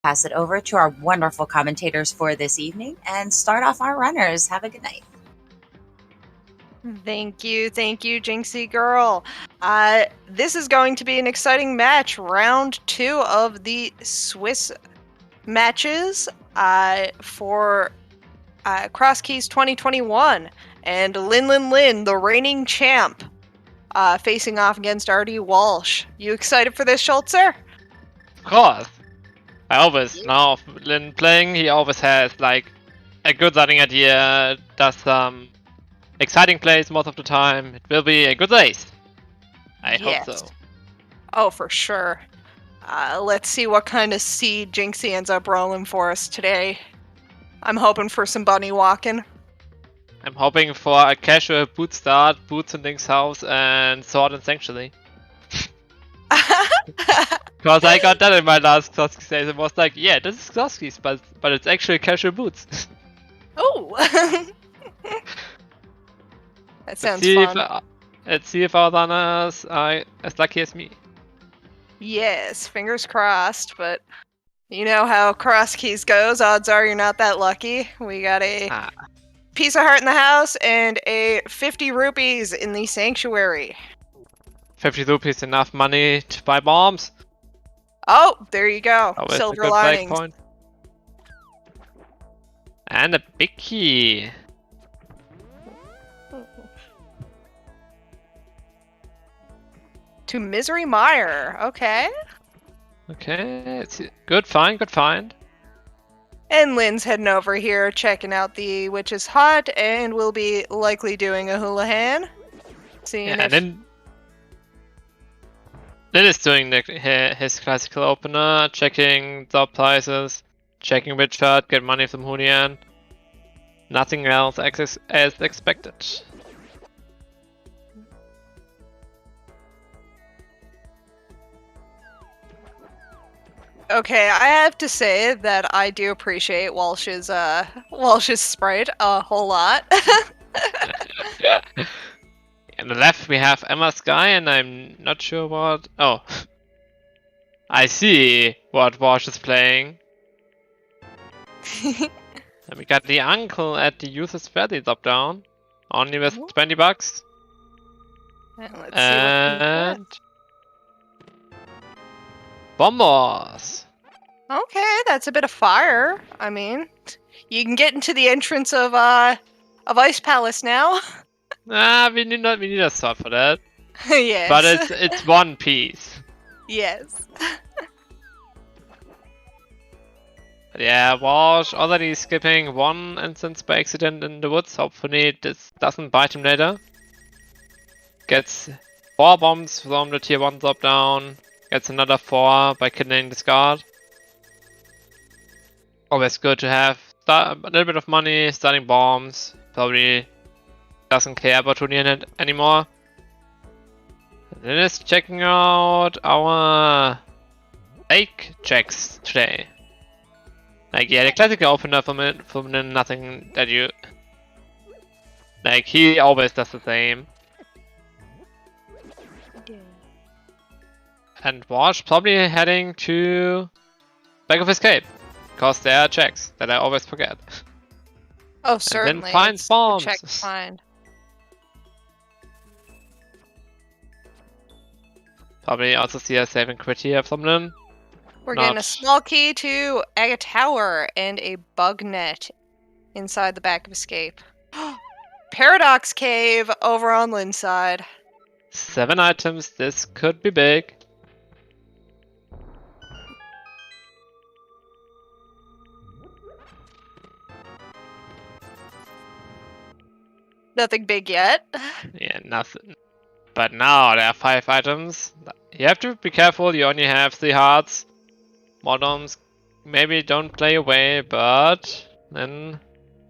pass it over to our wonderful commentators for this evening and start off our runners. Have a good night. Thank you, Jinxie girl. This is going to be an exciting match, round 2 of the Swiss matches for Crosskeys 2021, and Linlinlin, the reigning champ, facing off against rdwalshv. You excited for this, Schultzer? Of course. I always know of Lin playing. He always has like a good starting idea, does some exciting plays most of the time. It will be a good race. I hope so. Oh, for sure. Let's see what kind of seed Jinxie ends up rolling for us today. I'm hoping for some bunny walking. I'm hoping for a casual boot start, boots in Link's house, and sword and sanctuary. Because I got that in my last Crosskeys days and was like, yeah, this is Crosskeys, but it's actually casual boots. Oh! That sounds fun. Let's see if our runners are as lucky as me. Yes, fingers crossed, but you know how Crosskeys goes. Odds are you're not that lucky. We got a piece of heart in the house and a 50 rupees in the sanctuary. 50 rupees enough money to buy bombs. Oh, there you go. Always Silver linings. Point. And a big key. To Misery Mire. Okay. Okay, it's good find, good find. And Lynn's heading over here checking out the Witch's Hut, and we'll be likely doing a hula-han. Seeing if... And then Lynn is doing his classical opener, checking top prices, checking Witch Hut, get money from Hoolian. Nothing else as expected. Okay, I have to say that I do appreciate Walsh's sprite a whole lot. On the left we have Emma Sky, and I'm not sure what... Oh. I see what Walsh is playing. And we got the uncle at the user's fairly top down. Only with 20 bucks. And let's see what Bombers! Okay, that's a bit of fire. I mean, you can get into the entrance of Ice Palace now. We need a sword for that. Yes. But it's one piece. Yes. Yeah, Walsh already skipping one instance by accident in the woods. Hopefully this doesn't bite him later. Gets 4 bombs from the tier 1 drop down. Gets another 4 by killing this guard. Always good to have a little bit of money, starting bombs. Probably doesn't care about Hoolian anymore. And then is checking out our fake checks today. Like, yeah, the classical opener from nothing that you... Like, he always does the same. And Wash probably heading to Back of Escape. Because there are checks that I always forget. Oh, certainly. And then finds bombs. Check find. Probably also see a saving crit here from them. We're getting a small key to a tower and a bug net inside the Back of Escape. Paradox Cave over on Lynn's side. 7 items, this could be big. Nothing big yet. Yeah, nothing. But now there are 5 items. You have to be careful, you only have 3 hearts. Modoms maybe don't play away, but then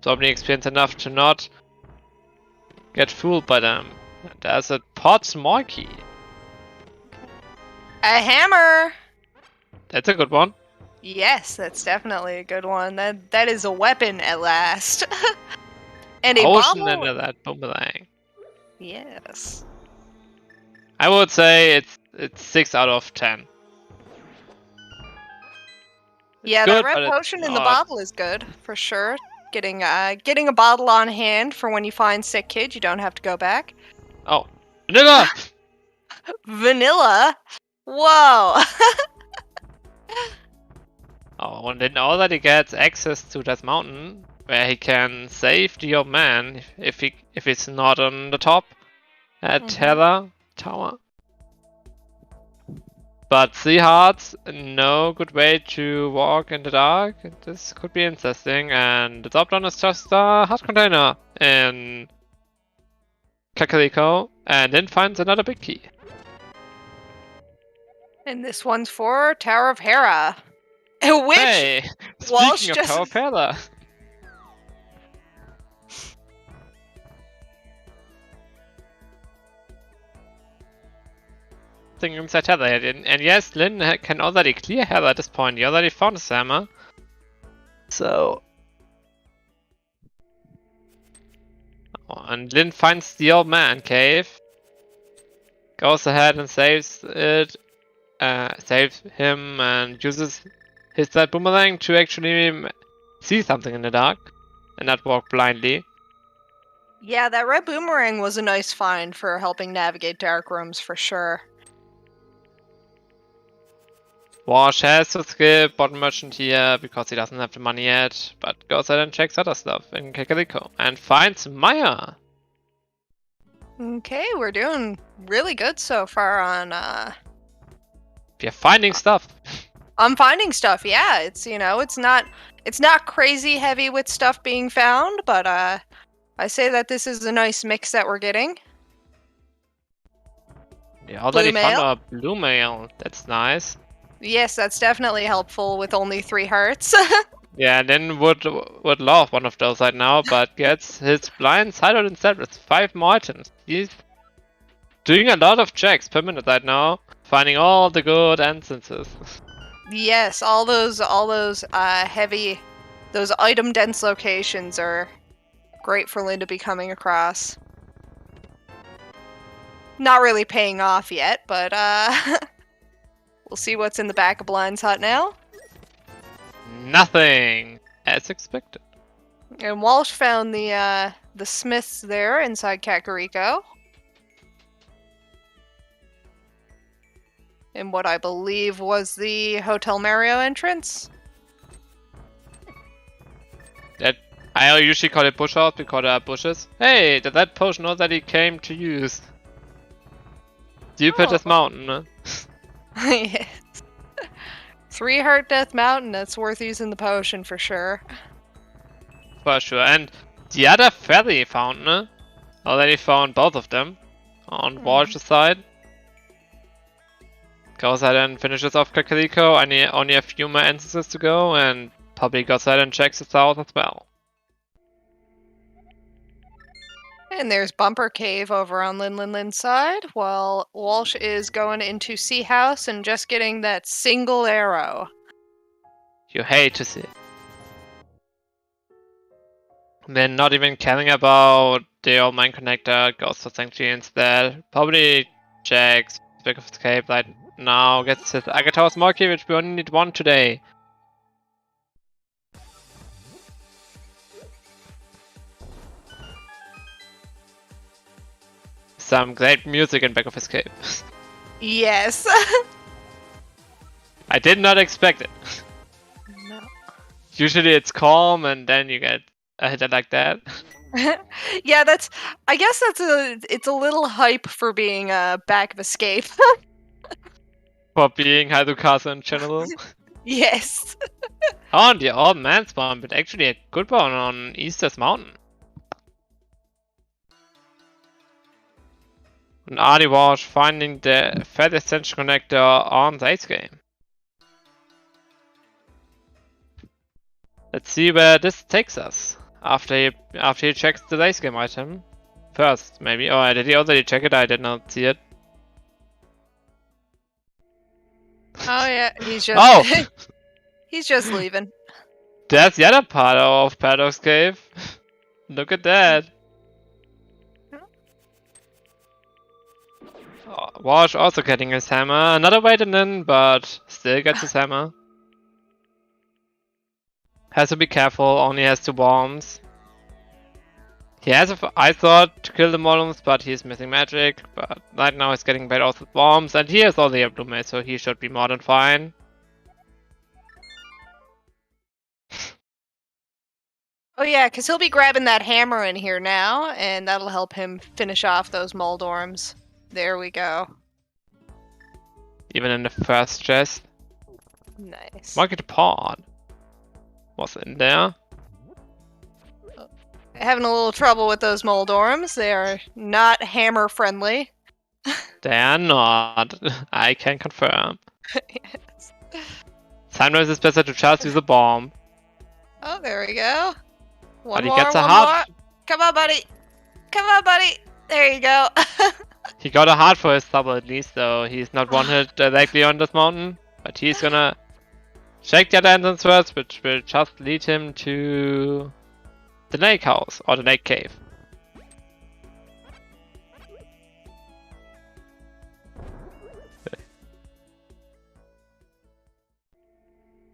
probably experience enough to not get fooled by them. There's a pot small key. A hammer! That's a good one. Yes, that's definitely a good one. That is a weapon at last. And a Ocean bottle. into that boomerang. Yes. I would say it's 6 out of 10. Yeah, good, that red but it's potion in the not. bottle is good for sure. Getting a bottle on hand for when you find sick kid, you don't have to go back. Oh, vanilla! Vanilla. Whoa. Oh, and then already gets access to that mountain where he can save the old man if it's not on the top at Terra Tower. But 3 hearts, no good way to walk in the dark. This could be interesting, and the top one is just a heart container in Kakariko, and then finds another big key. And this one's for Tower of Hera. Which Hey, Walsh speaking of just Tower of Hera. Thing inside Heather, and yes, Lynn can already clear Heather at this point. He already found his hammer. So. Oh, and Lynn finds the old man cave. Goes ahead and saves it. Saves him and uses his that boomerang to actually see something in the dark and not walk blindly. Yeah, that red boomerang was a nice find for helping navigate dark rooms for sure. Walsh has to skip bottom merchant here because he doesn't have the money yet, but goes ahead and checks other stuff in Kakariko and finds Maya. Okay, we're doing really good so far on We're finding stuff. I'm finding stuff. Yeah, it's it's not crazy heavy with stuff being found, but I say that this is a nice mix that we're getting. Yeah, already Blue found mail? a blue mail. That's nice. Yes, that's definitely helpful with only 3 hearts. Yeah, and then would love one of those right now, but gets his blind side out instead with 5 more items. He's doing a lot of checks per minute right now, finding all the good instances. Yes, all those heavy, those item dense locations are great for Lynn to be coming across. Not really paying off yet, but we'll see what's in the back of Blind's hut now. Nothing, as expected. And Walsh found the smiths there inside Kakariko. In what I believe was the Hotel Mario entrance. That I usually call it bush out because there are bushes. Hey, did that potion already came to use? Stupid as mountain, huh? Yes. 3 heart death mountain, that's worth using the potion for sure. For sure. And the other ferry fountain, already found both of them on Walsh's side. Goes ahead and finishes off Kakariko. Only a few more instances to go, and probably goes ahead and checks it out as well. And there's Bumper Cave over on Linlinlin's side, while Walsh is going into Sea House and just getting that single arrow. You hate to see it. Then not even caring about the old mine connector, goes for Sanctuary instead. Probably checks Big of Escape right now, gets his Agato's Monkey, which we only need 1 today. Some great music in Back of Escape. Yes. I did not expect it. No. Usually it's calm and then you get a hit like that. Yeah, I guess it's a little hype for being Back of Escape. For being Harukazu in general. Yes. Oh, and the old man spawn, but actually a good one on Easter's Mountain. And Ardy Walsh finding the Fed Extension connector on the Ace game. Let's see where this takes us. After he checks the race game item. First, maybe. Oh, did he already check it? I did not see it. Oh yeah, he's just Oh! he's just leaving. That's the other part of Paradox Cave. Look at that. Oh, Walsh also getting his hammer. Another way in, but still gets his hammer. Has to be careful, only has 2 bombs. He has I thought to kill the modems, but he's missing magic. But right now he's getting bailed out with bombs, and he has all the Ablume, so he should be more than fine. Oh yeah, because he'll be grabbing that hammer in here now, and that'll help him finish off those Moldorms. There we go. Even in the first chest. Nice. Market Pod was in there. Having a little trouble with those Moldorms. They are not hammer friendly. They are not. I can confirm. Yes. Sometimes it's better to just use a bomb. Oh, there we go. But he gets a heart. Come on, buddy. Come on, buddy. There you go. He got a heart for his double at least, so he's not one hit directly on this mountain. But he's gonna check the other entrance first, which will just lead him to the lake house or the lake cave.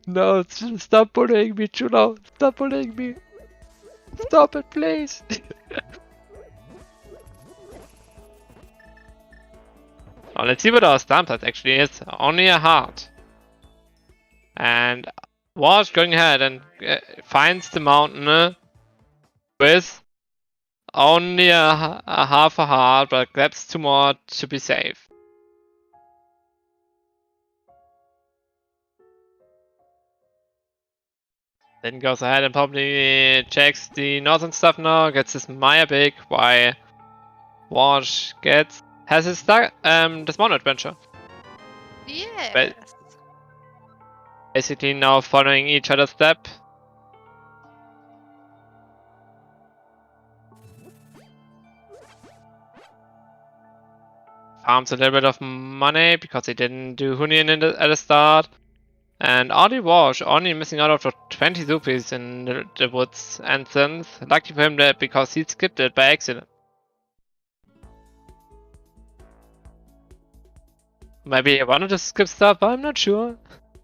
No, stop bullying me, Juno. Stop bullying me. Stop it, please. Now let's see what our stamp set actually is. Only a heart. And Walsh going ahead and finds the mountain with only a half a heart, but grabs 2 more to be safe. Then goes ahead and probably checks the northern stuff now, gets his Maya big, while Walsh has his Dismount adventure. Yes. Basically now following each other's step. Farms a little bit of money because he didn't do Hunyan at the start. And RD Walsh only missing out of 20 rupees in the woods entrance. Lucky for him that because he skipped it by accident. Maybe he wanted to skip stuff, but I'm not sure.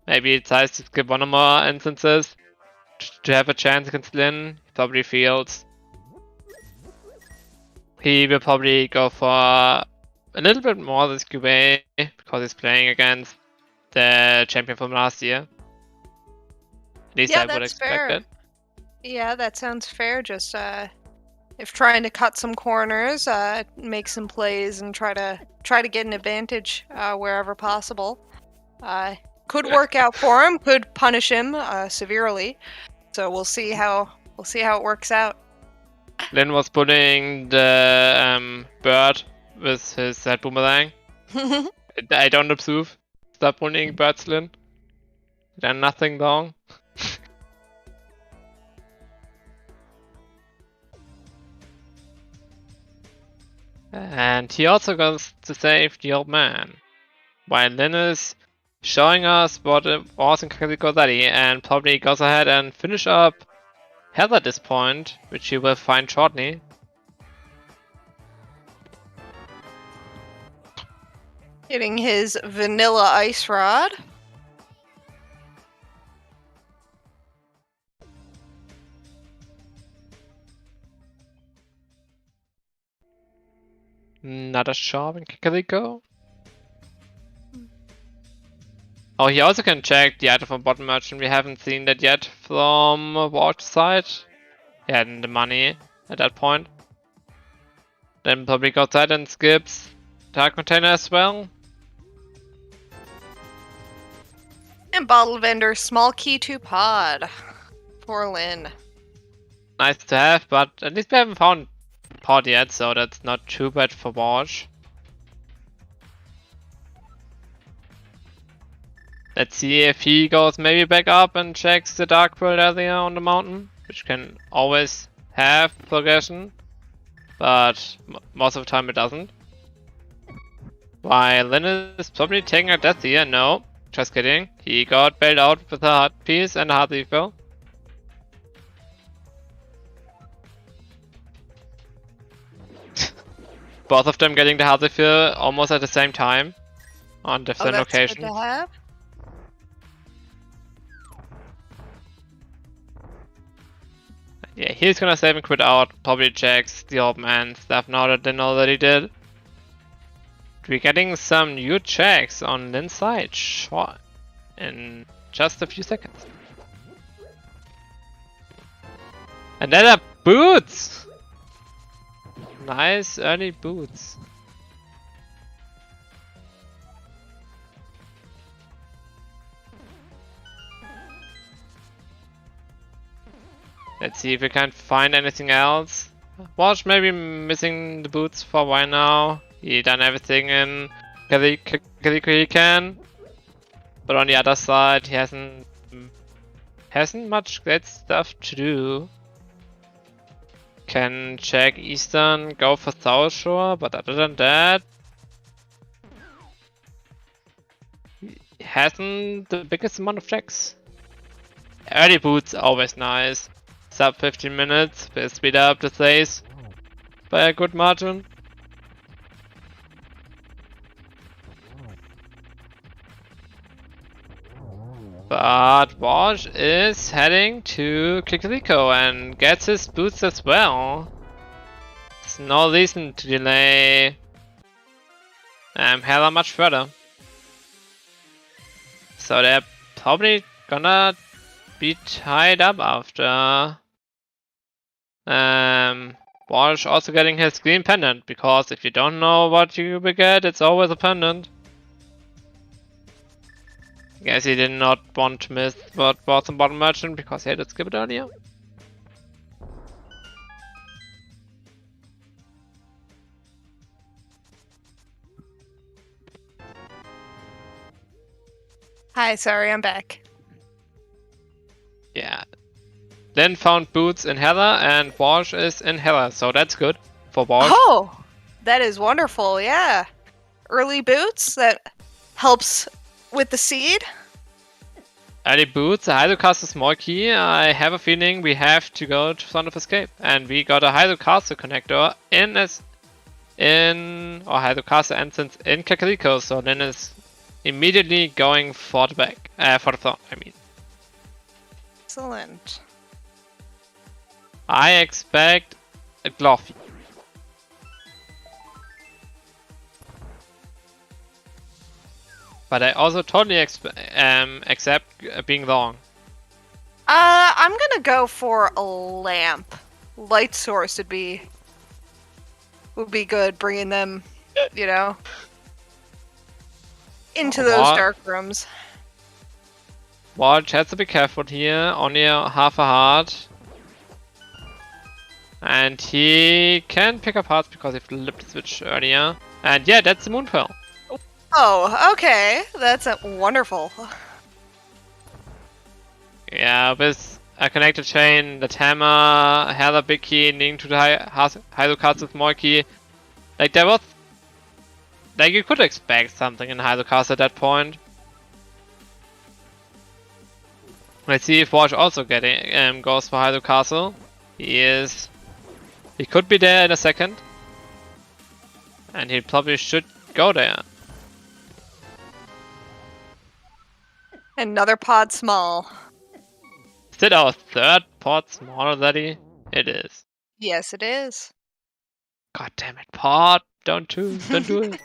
Maybe he decides to skip one or more instances to have a chance against Lin. He probably feels he will probably go for a little bit more this QA because he's playing against the champion from last year. At least I would expect it. Yeah, that sounds fair. Just if trying to cut some corners, make some plays, and try to get an advantage wherever possible. Could work out for him. Could punish him severely. So we'll see how it works out. Lin was pulling the bird with his head boomerang. I don't approve. Stop pulling birds, Lin. They're nothing wrong. And he also goes to save the old man. While Lin is showing us what it was in Kakariko Daddy and probably goes ahead and finish up Heather at this point, which he will find shortly. Getting his vanilla ice rod. Not a shop in Kakariko. Oh, he also can check the item from bottom merchant. We haven't seen that yet from Walsh's side. He hadn't the money at that point. Then probably goes outside and skips dark container as well. And bottle vendor, small key to pod. For Lin. Nice to have, but at least we haven't found pod yet, so that's not too bad for Walsh. Let's see if he goes maybe back up and checks the dark world area on the mountain, which can always have progression, but most of the time it doesn't. While Lin is probably taking a death here, no, just kidding. He got bailed out with a heart piece and a heart refill. Both of them getting the heart refill almost at the same time on different locations. Good to have. Yeah, he's gonna save and quit out. Probably checks the old man stuff now that they know that he did. We're getting some new checks on Lin's side. Short in just a few seconds. And then are boots! Nice early boots. Let's see if we can find anything else. Walsh may be missing the boots for a while now. He done everything in Kaliko he can. But on the other side, he hasn't much great stuff to do. Can check Eastern, go for South Shore, but other than that, he hasn't the biggest amount of checks. Early boots always nice. Sub 15 minutes, will speed up the plays by a good margin. But Walsh is heading to Kaliko and gets his boots as well. There's no reason to delay Hella much further. So they're probably gonna be tied up after Walsh also getting his green pendant, because if you don't know what you will get, it's always a pendant. I guess he did not want to miss what bottom bottom merchant because he had to skip it earlier. Hi, sorry, I'm back. Yeah. Then found boots in Heather and Walsh is in Heather, so that's good for Walsh. Oh, that is wonderful, yeah. Early boots, that helps with the seed. Early boots, a Hydrocastle small key. I have a feeling we have to go to Son of Escape. And we got a Hydrocastle connector or Hydrocastle entrance in Kakariko, so then it's immediately going for the back. For the front, I mean. Excellent. I expect a Glove. But I also totally accept being wrong. I'm gonna go for a lamp. Light source would be good, bringing them, you know, into those dark rooms. Walsh has to be careful here, only half a heart. And he can pick up hearts because he flipped the switch earlier. And yeah, that's the Moon Pearl. Oh, okay. That's wonderful. Yeah, with a connected chain, the hammer, Heather big key, linked to the Hydrocastle small key. Like there was, like you could expect something in Hydrocastle at that point. Let's see if Walsh also goes for Hydrocastle. He could be there in a second. And he probably should go there. Another pod small. Is it our third pod small already? It is. Yes, it is. God damn it, pod! Don't do it.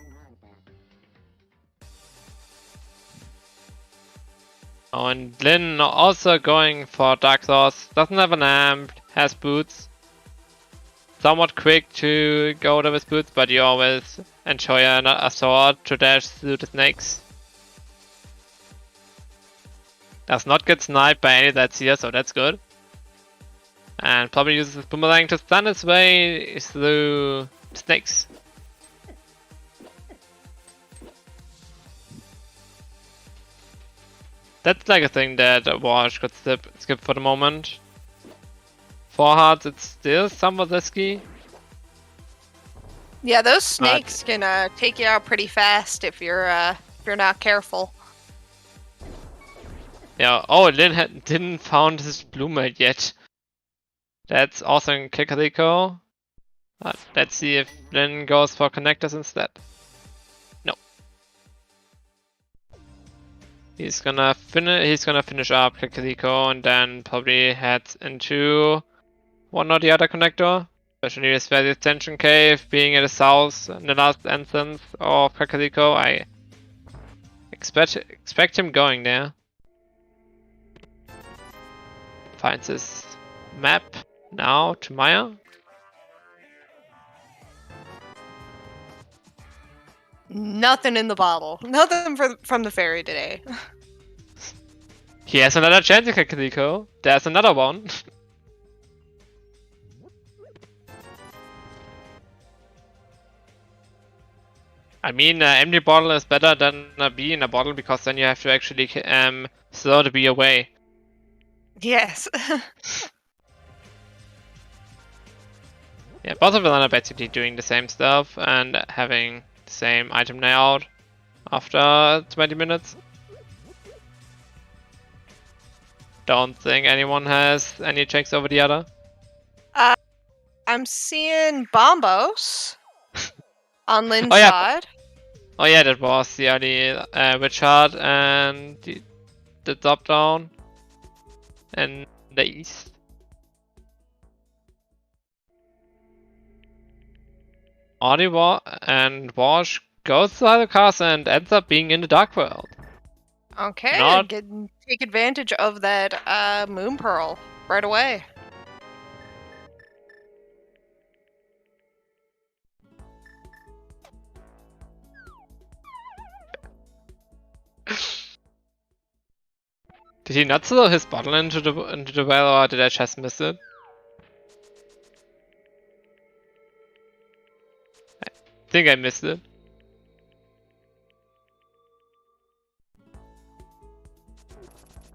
Oh, and Lin also going for Dark Sauce. Doesn't have an amp, has boots. Somewhat quick to go there with boots, but you always enjoy a sword to dash through the snakes. Does not get sniped by any that's here, so that's good. And probably uses his boomerang to stun his way through snakes. That's like a thing that Walsh could skip for the moment. 4 hearts, it's still somewhat risky. Yeah, those snakes can take you out pretty fast if you're not careful. Yeah. Oh, Lin didn't found his Bluemate yet. That's also in Kakariko. Let's see if Lin goes for connectors instead. No. He's gonna finish up Kakariko and then probably heads into one or the other connector. Especially with the extension cave being at the south in the last instance of Kakariko. I expect him going there. Finds his map now to Maya. Nothing in the bottle. Nothing from the fairy today. He has another chance in Kakariko. There's another one. I mean, empty bottle is better than a bee in a bottle because then you have to actually throw the bee away. Yes. Yeah, both of them are basically doing the same stuff and having the same item layout after 20 minutes. Don't think anyone has any checks over the other. I'm seeing Bombos on Lin's Oh, yeah. side. Oh yeah, that was the early witch heart and the drop down in the east. Ardwalshv and Walsh goes to the castle and ends up being in the dark world. Okay, Not- take advantage of that moon pearl right away. Did he not throw his bottle into the well, or did I just miss it? I think I missed it.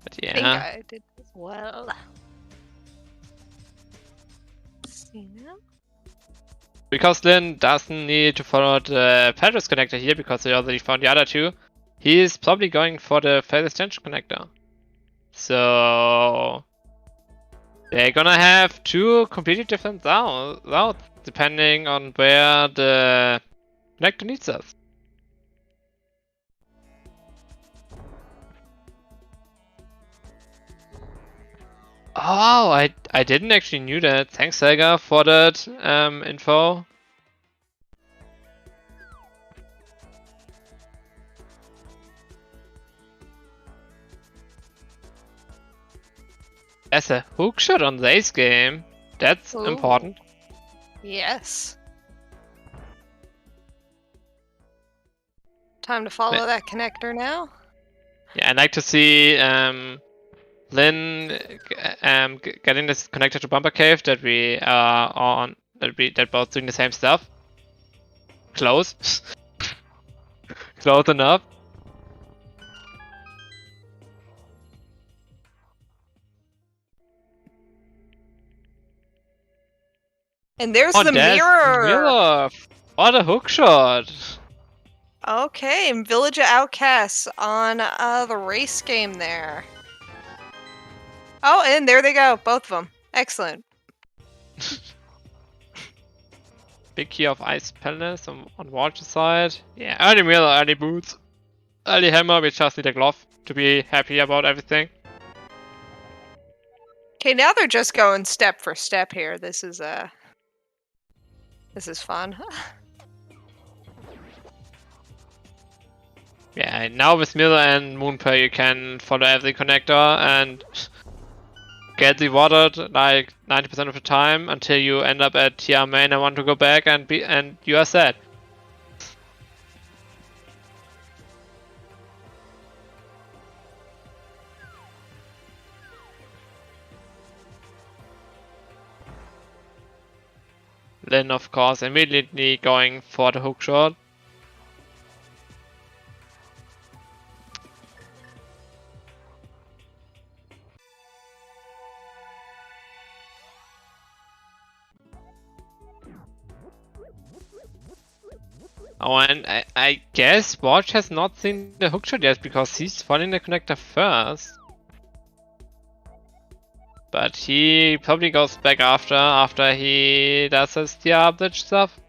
But I think yeah, I did as well. See now? because Lin doesn't need to follow the Paris connector here because he already found the other two, he's probably going for the phase extension connector. So they're gonna have two completely different routes depending on where the connector needs us. Oh, I didn't actually knew that. Thanks, Sega, for that info. As a hookshot on the ace game, that's Ooh. important. Yes. Time to follow that connector now. Yeah, I'd like to see Lin getting this connected to Bumper Cave that we are on, that both doing the same stuff. Close. Close enough. And there's Oh, the there's mirror. Mirror. What a hookshot. Okay, and Village of Outcasts on the race game there. Oh, and there they go, both of them. Excellent. Big key of Ice Palace on Walsh's side. Yeah, early Mirror, early boots. Early hammer, we just need a glove to be happy about everything. Okay, now they're just going step for step here. This is fun. Yeah, now with Mirror and Moonpearl you can follow every connector and get rewarded like 90% of the time until you end up at TR main and want to go back and you are sad. Then of course immediately going for the hookshot. Oh, and I guess Watch has not seen the hookshot yet because he's following the connector first. But he probably goes back after he does his tier update stuff.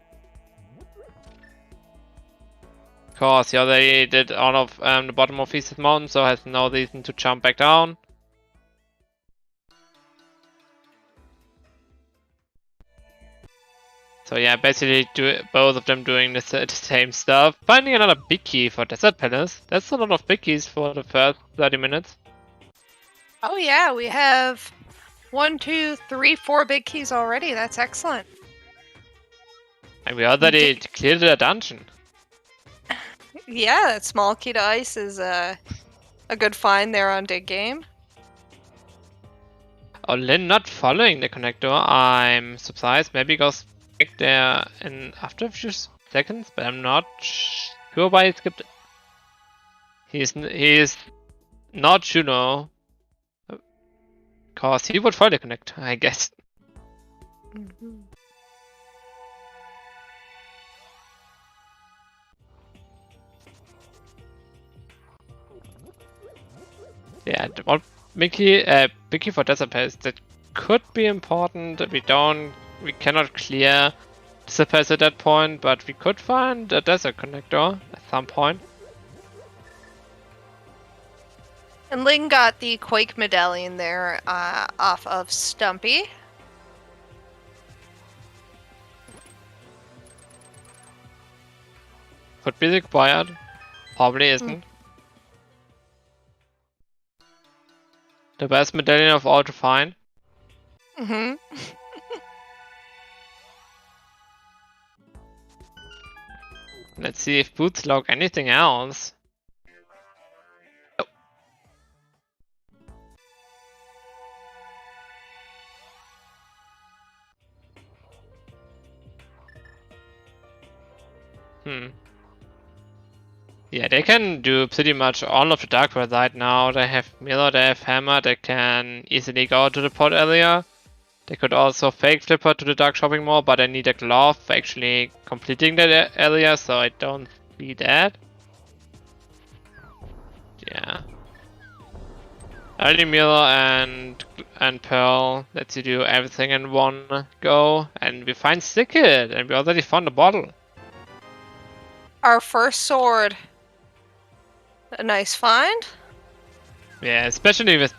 Of course, he already did all of the bottom of East's Mountain, so has no reason to jump back down. So yeah, basically both of them doing the same stuff. Finding another big key for Desert Palace. That's a lot of big keys for the first 30 minutes. Oh yeah, we have 1, 2, 3, 4 big keys already. That's excellent. And we already cleared the dungeon. Yeah, that small key to ice is a good find there on Dig Game. Oh, Lin not following the connector. I'm surprised. Maybe goes back there in after a few seconds, but I'm not sure why he skipped it. He's not Juno. Cause he would follow the connector, I guess. Mm-hmm. Yeah, what Mickey, Mickey for Desert Palace, that could be important. We cannot clear Desert Palace at that point, but we could find a desert connector at some point. And Ling got the Quake medallion there off of Stumpy. Could be required. Probably isn't. The best medallion of all to find. Mm-hmm. Let's see if Boots log anything else. Nope. Yeah, they can do pretty much all of the Dark World right now. They have Mirror, they have Hammer, they can easily go to the port area. They could also fake flipper to the Dark Shopping Mall, but I need a glove for actually completing that area, so I don't see that. Yeah. Early Mirror and Pearl lets you do everything in one go, and we find Stickit, and we already found a bottle. Our first sword. A nice find. Yeah, especially with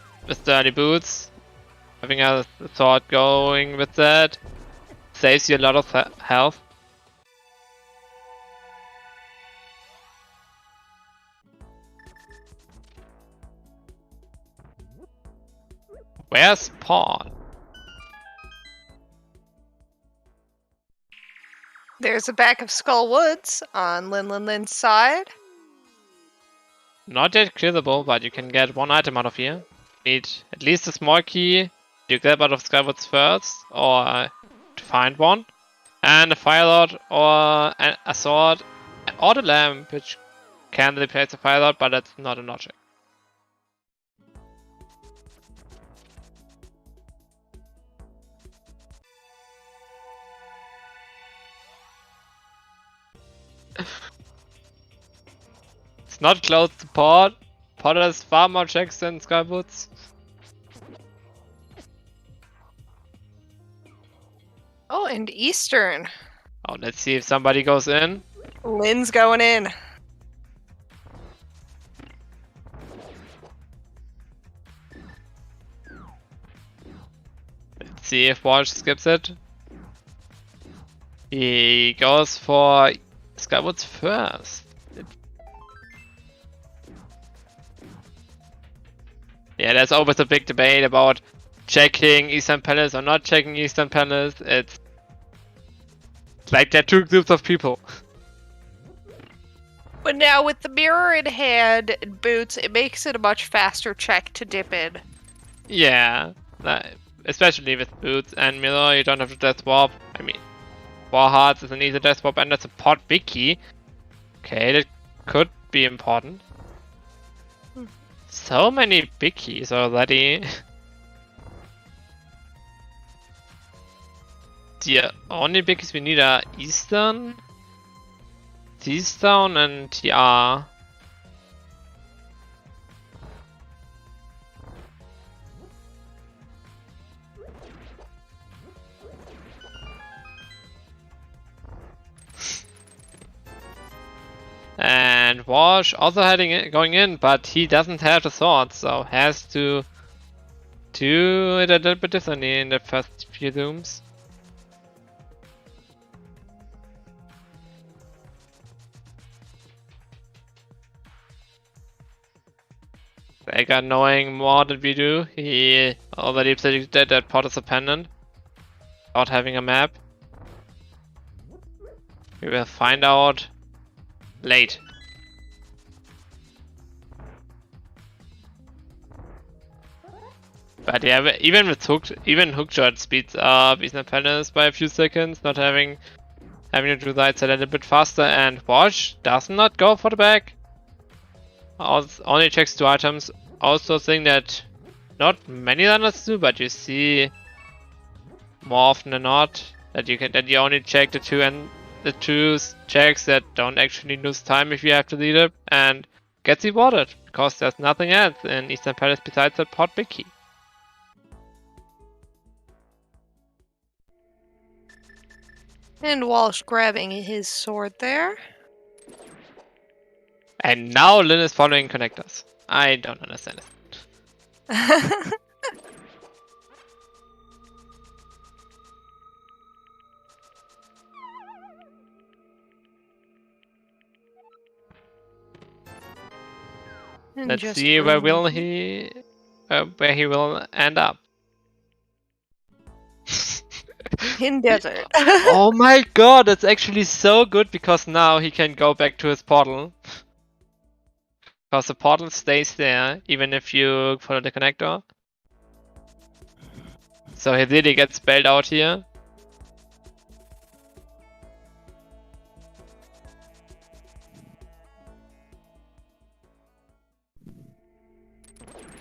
Dirty Boots. Having a sword going with that saves you a lot of health. Where's Paul? There's the back of Skull Woods on Linlinlin's side. Not yet clearable, but you can get one item out of here. Need at least a small key you grab out of Skywoods first, or to find one. And a fire rod, or a sword, or the lamp, which can replace the fire rod, but that's not an object. It's not close to Port. Port has far more checks than Skywoods. Oh, and Eastern. Oh, let's see if somebody goes in. Lin's going in. Let's see if Walsh skips it. He goes for Skywoods first. Yeah, there's always a big debate about checking Eastern Palace or not checking Eastern Palace. It's like there are two groups of people. But now with the mirror in hand and boots, it makes it a much faster check to dip in. Yeah, especially with boots and mirror, you don't have to death swap. I mean, 4 hearts is an easy death swap, and that's a pot big key. Okay, that could be important. So many big keys already. The only big keys we need are Eastern, T-Stone, and TR. And Walsh also going in, but he doesn't have the sword, so has to do it a little bit differently in the first few rooms. Vega knowing more than we do, he already predicted that Pod is abandoned without having a map. We will find out late. But yeah, even with hookshot speeds up Eastern Palace by a few seconds, not having to do that a little bit faster, and Watch does not go for the back. Only checks 2 items. Also think that not many runners do, but you see more often than not that you only check the two checks that don't actually lose time if you have to lead it and gets rewarded, because there's nothing else in Eastern Palace besides that Pod big key. And Walsh grabbing his sword there. And now Lin is following connectors. I don't understand it. Let's see where he will end up. In desert. Oh my god, that's actually so good, because now he can go back to his portal. Because the portal stays there, even if you follow the connector. So he really gets bailed out here.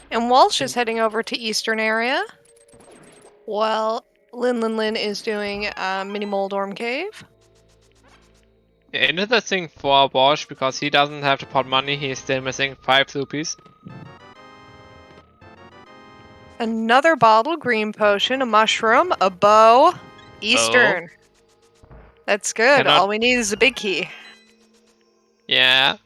And Walsh is heading over to Eastern area, while Linlinlin is doing Mini Moldorm Cave. Yeah, interesting for Bosch, because he doesn't have to pot money, he is still missing 5 rupees. Another bottle, green potion, a mushroom, a bow, Eastern. That's good. All we need is a big key. Yeah.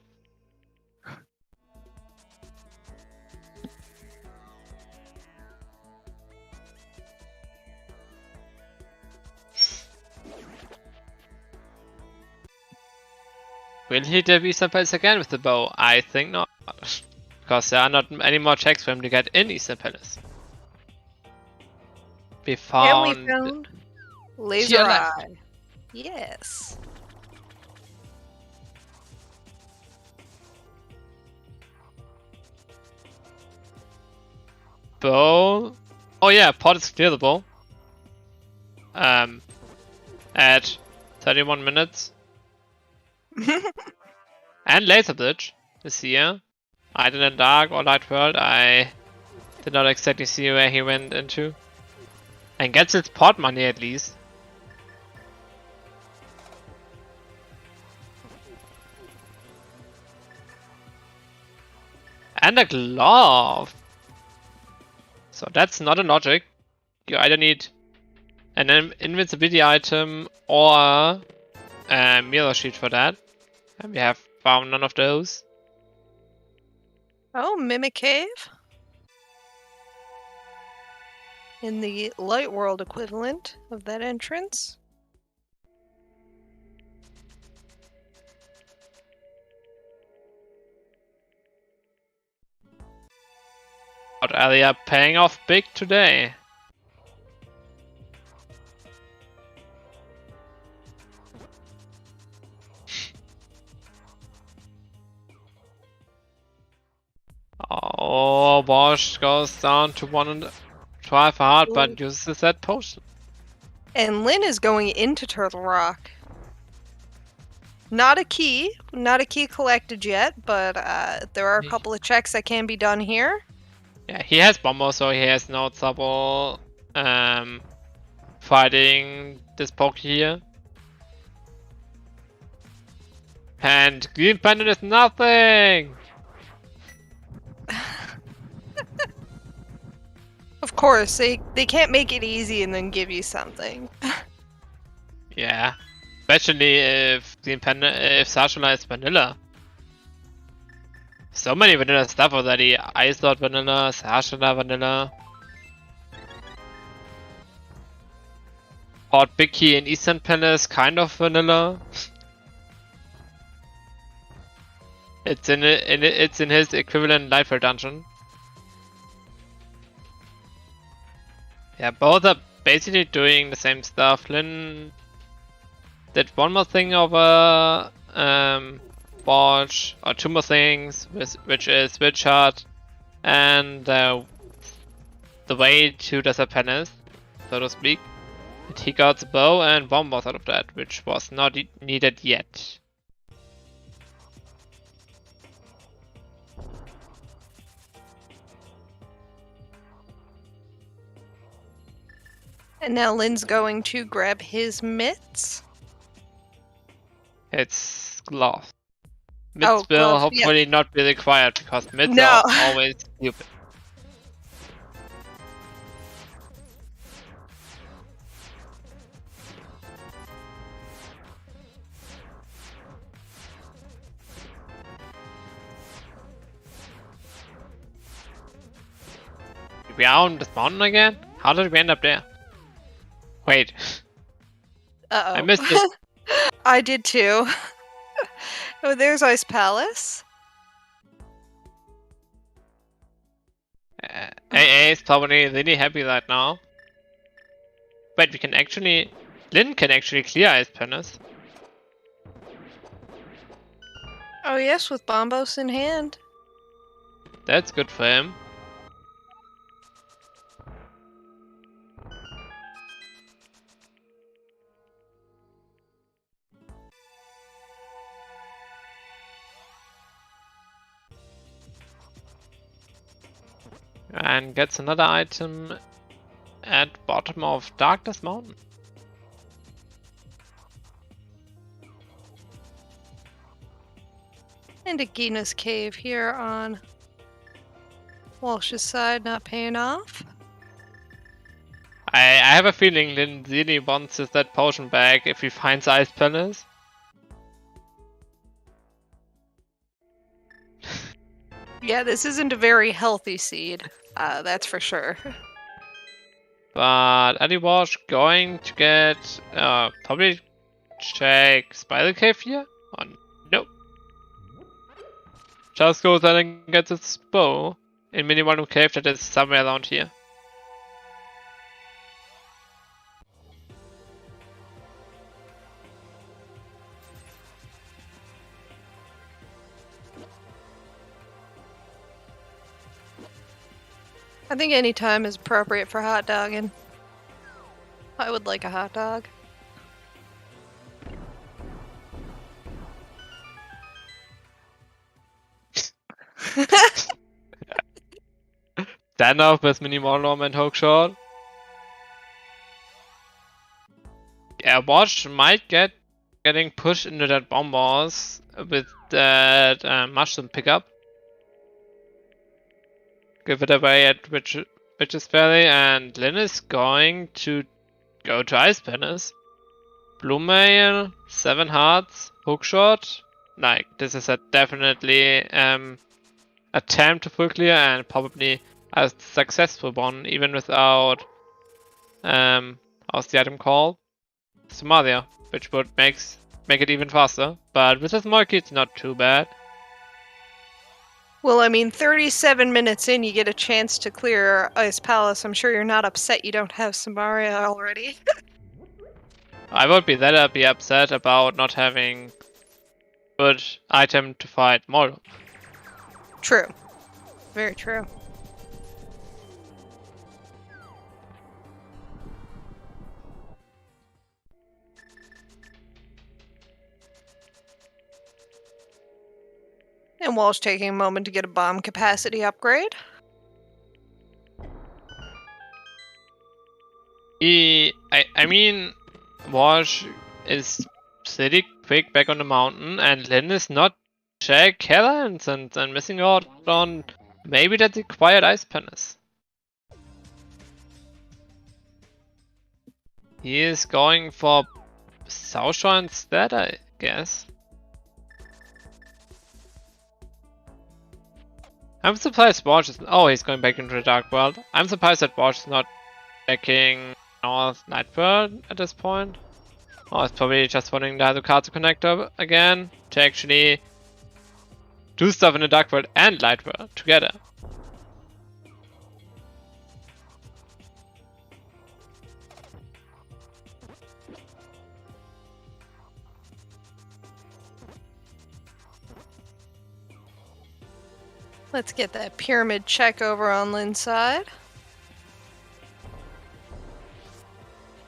Will he dip Eastern Palace again with the bow? I think not. Because there are not any more checks for him to get in Eastern Palace. We found Laser Eye. Yes. Bow. Oh yeah, Pod is clearable. At 31 minutes. And Laser Bridge is here. Either in Dark or Light World. I did not exactly see where he went into. And gets his pot money at least. And a glove. So that's not a logic. You either need an invincibility item or a mirror sheet for that. And we have found none of those. Oh, Mimic Cave. In the Light World equivalent of that entrance. But area paying off big today. Oh, Bosch goes down to 112 hard, but uses that potion. And Lin is going into Turtle Rock. Not a key collected yet, but there are a couple of checks that can be done here. Yeah, he has Bomber, so he has no trouble fighting this poke here. And Green Pendant is nothing! Of course, they can't make it easy and then give you something. Yeah, especially if Sashula is vanilla. So many vanilla stuff already. Ice Lord vanilla, Sashula vanilla. Port Big Key in Eastern Palace, kind of vanilla. It's in his equivalent Lightfall dungeon. Yeah, both are basically doing the same stuff. Lin did one more thing over Borch, or two more things, which is Switch Shot and the way to the Serpentis, so to speak. And he got the bow and bombers out of that, which was not needed yet. And now Lin's going to grab his mitts. It's gloves. Mitts Oh, will gloves, hopefully not be required because mitts No. are always stupid. We are on this mountain again? How did we end up there? Wait, Uh-oh. I missed it. I did too. Oh, there's Ice Palace. AA is probably really happy right now. Wait, we can actually... Lin can actually clear Ice Pennis. Oh yes, with Bombos in hand. That's good for him. And gets another item at bottom of Darkness Mountain. And a Gina's Cave here on Walsh's side, not paying off. I have a feeling Lin really wants that potion back if he finds Ice Pennis. Yeah, this isn't a very healthy seed. That's for sure. But rdwalshv going to get probably check Spider Cave here? Oh, nope. Just goes ahead and gets its bow in Mini Wonder Cave that is somewhere around here. I think any time is appropriate for hot dogging. I would like a hot dog. Stand off with Mini Wonder and Hookshot. Yeah, Watch might getting pushed into that bombers with that mushroom pickup. Give it away at Witch's Valley, and Lin is going to go to Ice Pennis. Blue Mail, 7 hearts, hookshot. Like, this is a definitely attempt to full clear and probably a successful one, even without how's the item called? Somalia, which would make it even faster. But with a small key, it's not too bad. Well, I mean, 37 minutes in, you get a chance to clear Ice Palace. I'm sure you're not upset you don't have Samaria already. I would be upset about not having good item to fight Molo. True. Very true. And Walsh taking a moment to get a bomb capacity upgrade. I mean, Walsh is pretty quick back on the mountain, and Lin is not check Helens and missing out on maybe that required Ice Pennis. He is going for South Shore instead, I guess. I'm surprised Walsh is... Oh, he's going back into the Dark World. I'm surprised that Walsh is not backing North Night World at this point. Oh, it's probably just wanting the Hazukazu connector again to actually do stuff in the Dark World and Light World together. Let's get that pyramid check over on Lin's side.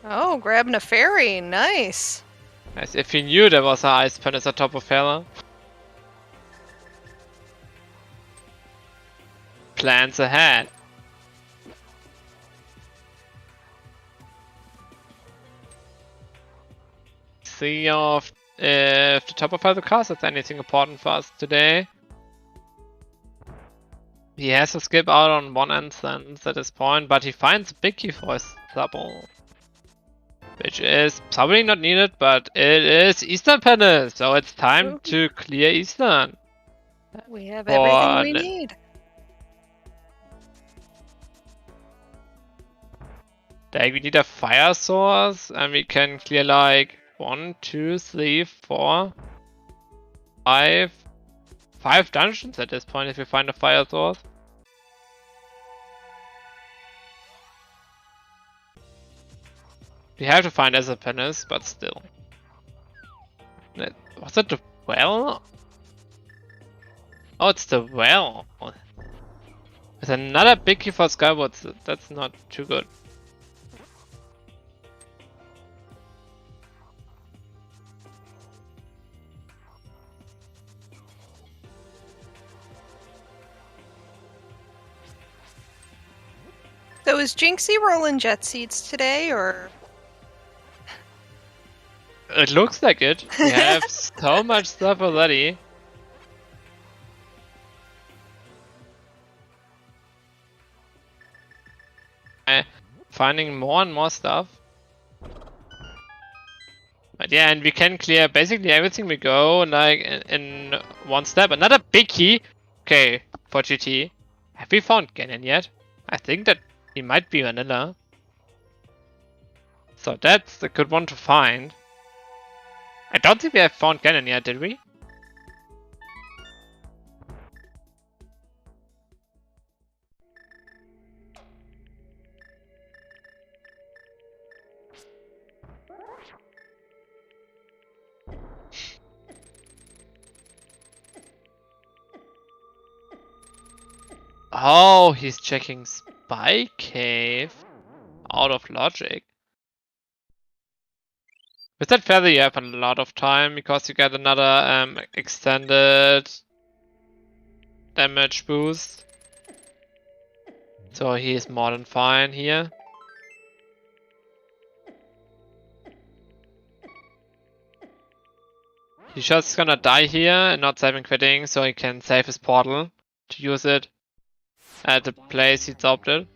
Oh, grabbing a fairy. Nice. As if he knew there was an ice palace on top of Hela. Plans ahead. See if the top of the cast has anything important for us today. He has to skip out on one instance at this point, but he finds a big key for his double. Which is probably not needed, but it is Eastern Palace, so it's time to clear Eastern. We have everything we need. Like, we need a fire source, and we can clear like 1, 2, 3, 4, 5 dungeons at this point if we find a fire source. We have to find as a penis, but still. Was it the well? Oh, it's the well. There's another big key for Skyward. That's not too good. So is Jinxie rolling jet seeds today, or? It looks like it. We have so much stuff already. Finding more and more stuff. But yeah, and we can clear basically everything we go like in one step. Another big key. Okay, for GT. Have we found Ganon yet? I think that he might be vanilla. So that's a good one to find. I don't think we have found Ganon yet, did we? Oh, he's checking Spy Cave. Out of logic. With that feather you have a lot of time because you get another extended damage boost. So he is more than fine here. He's just gonna die here and not saving quitting, so he can save his portal to use it at the place he adopted.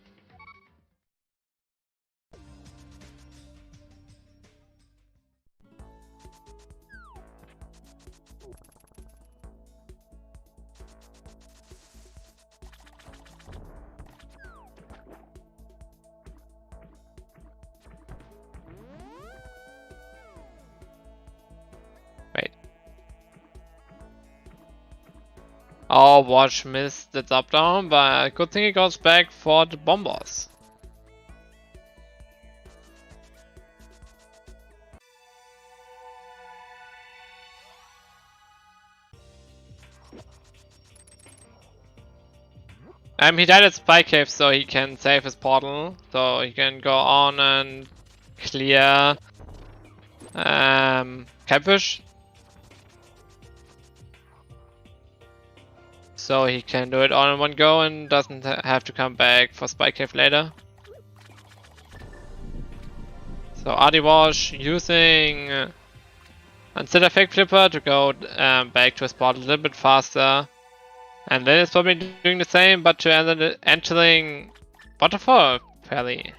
Oh, Watch missed the top down, but good thing he goes back for the bombers. He died at Spy Cave, so he can save his portal, so he can go on and clear Catfish. So he can do it all in one go and doesn't have to come back for Spy Cave later. So rdwalshv using instead of Fake Flipper to go back to his spot a little bit faster. And then it's probably doing the same, but to entering Waterfall Valley.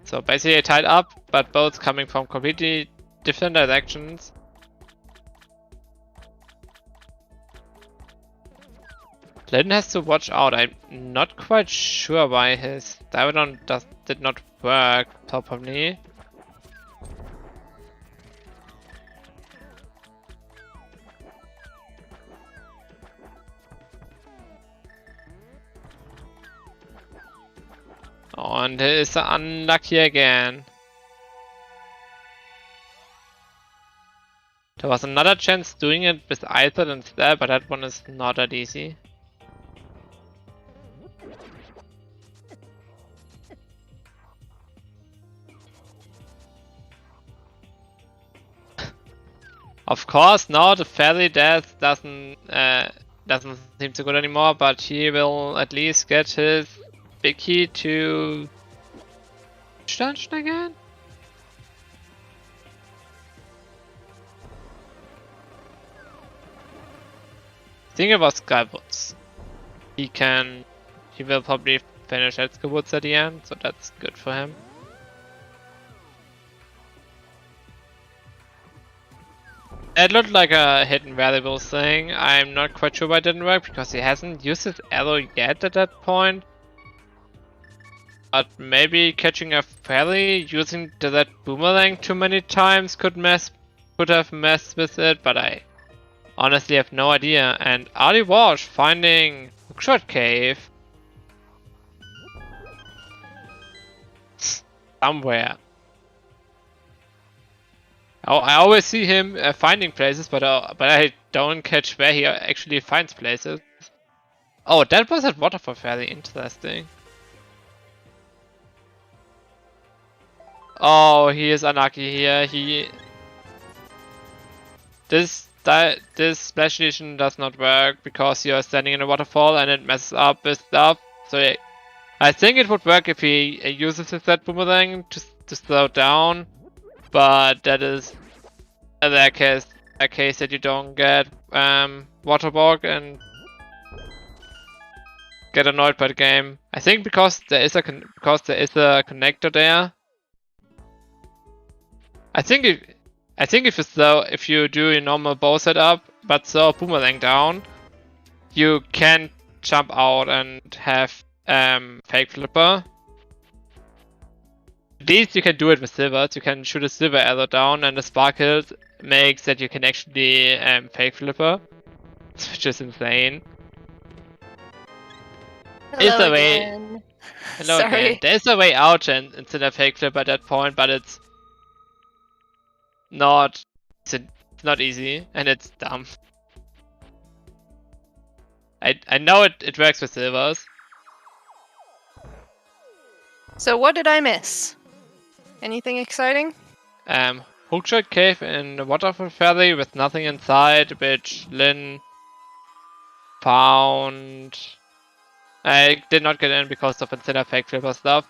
So basically tied up, but both coming from completely different directions. Lin has to watch out. I'm not quite sure why his Dividon did not work properly. And he is unlucky again. There was another chance doing it with Either instead, but that one is not that easy. Of course, now the fairy death doesn't seem so good anymore, but he will at least get his big key to dungeon again. Thing about Skywoods, he will probably finish at Skywoods at the end, so that's good for him. It looked like a hidden variable thing. I'm not quite sure why it didn't work because he hasn't used his arrow yet at that point. But maybe catching a fairy using that boomerang too many times could have messed with it, but I honestly have no idea. And rdwalshv finding Hookshot Cave somewhere. I always see him finding places, but I don't catch where he actually finds places. Oh, that was that waterfall fairy. Interesting. Oh, he is unlucky here. This splash edition does not work because you are standing in a waterfall and it messes up with stuff. So I think it would work if he uses his set boomerang to slow down. But that is a case that you don't get waterborg and get annoyed by the game. I think because there is a connector there. I think if you do a normal bow setup but throw a boomerang down, you can jump out and have fake flipper. At least you can do it with silvers. You can shoot a silver arrow down and the sparkles makes that you can actually fake flipper, which is insane. Hello again. Hello again. There's a way out instead of fake flipper at that point, but it's not easy and it's dumb. I know it works with silvers. So what did I miss? Anything exciting? Hookshot Cave in the waterfall fairy with nothing inside, which Lin found. I did not get in because of instead of fake flipper stuff.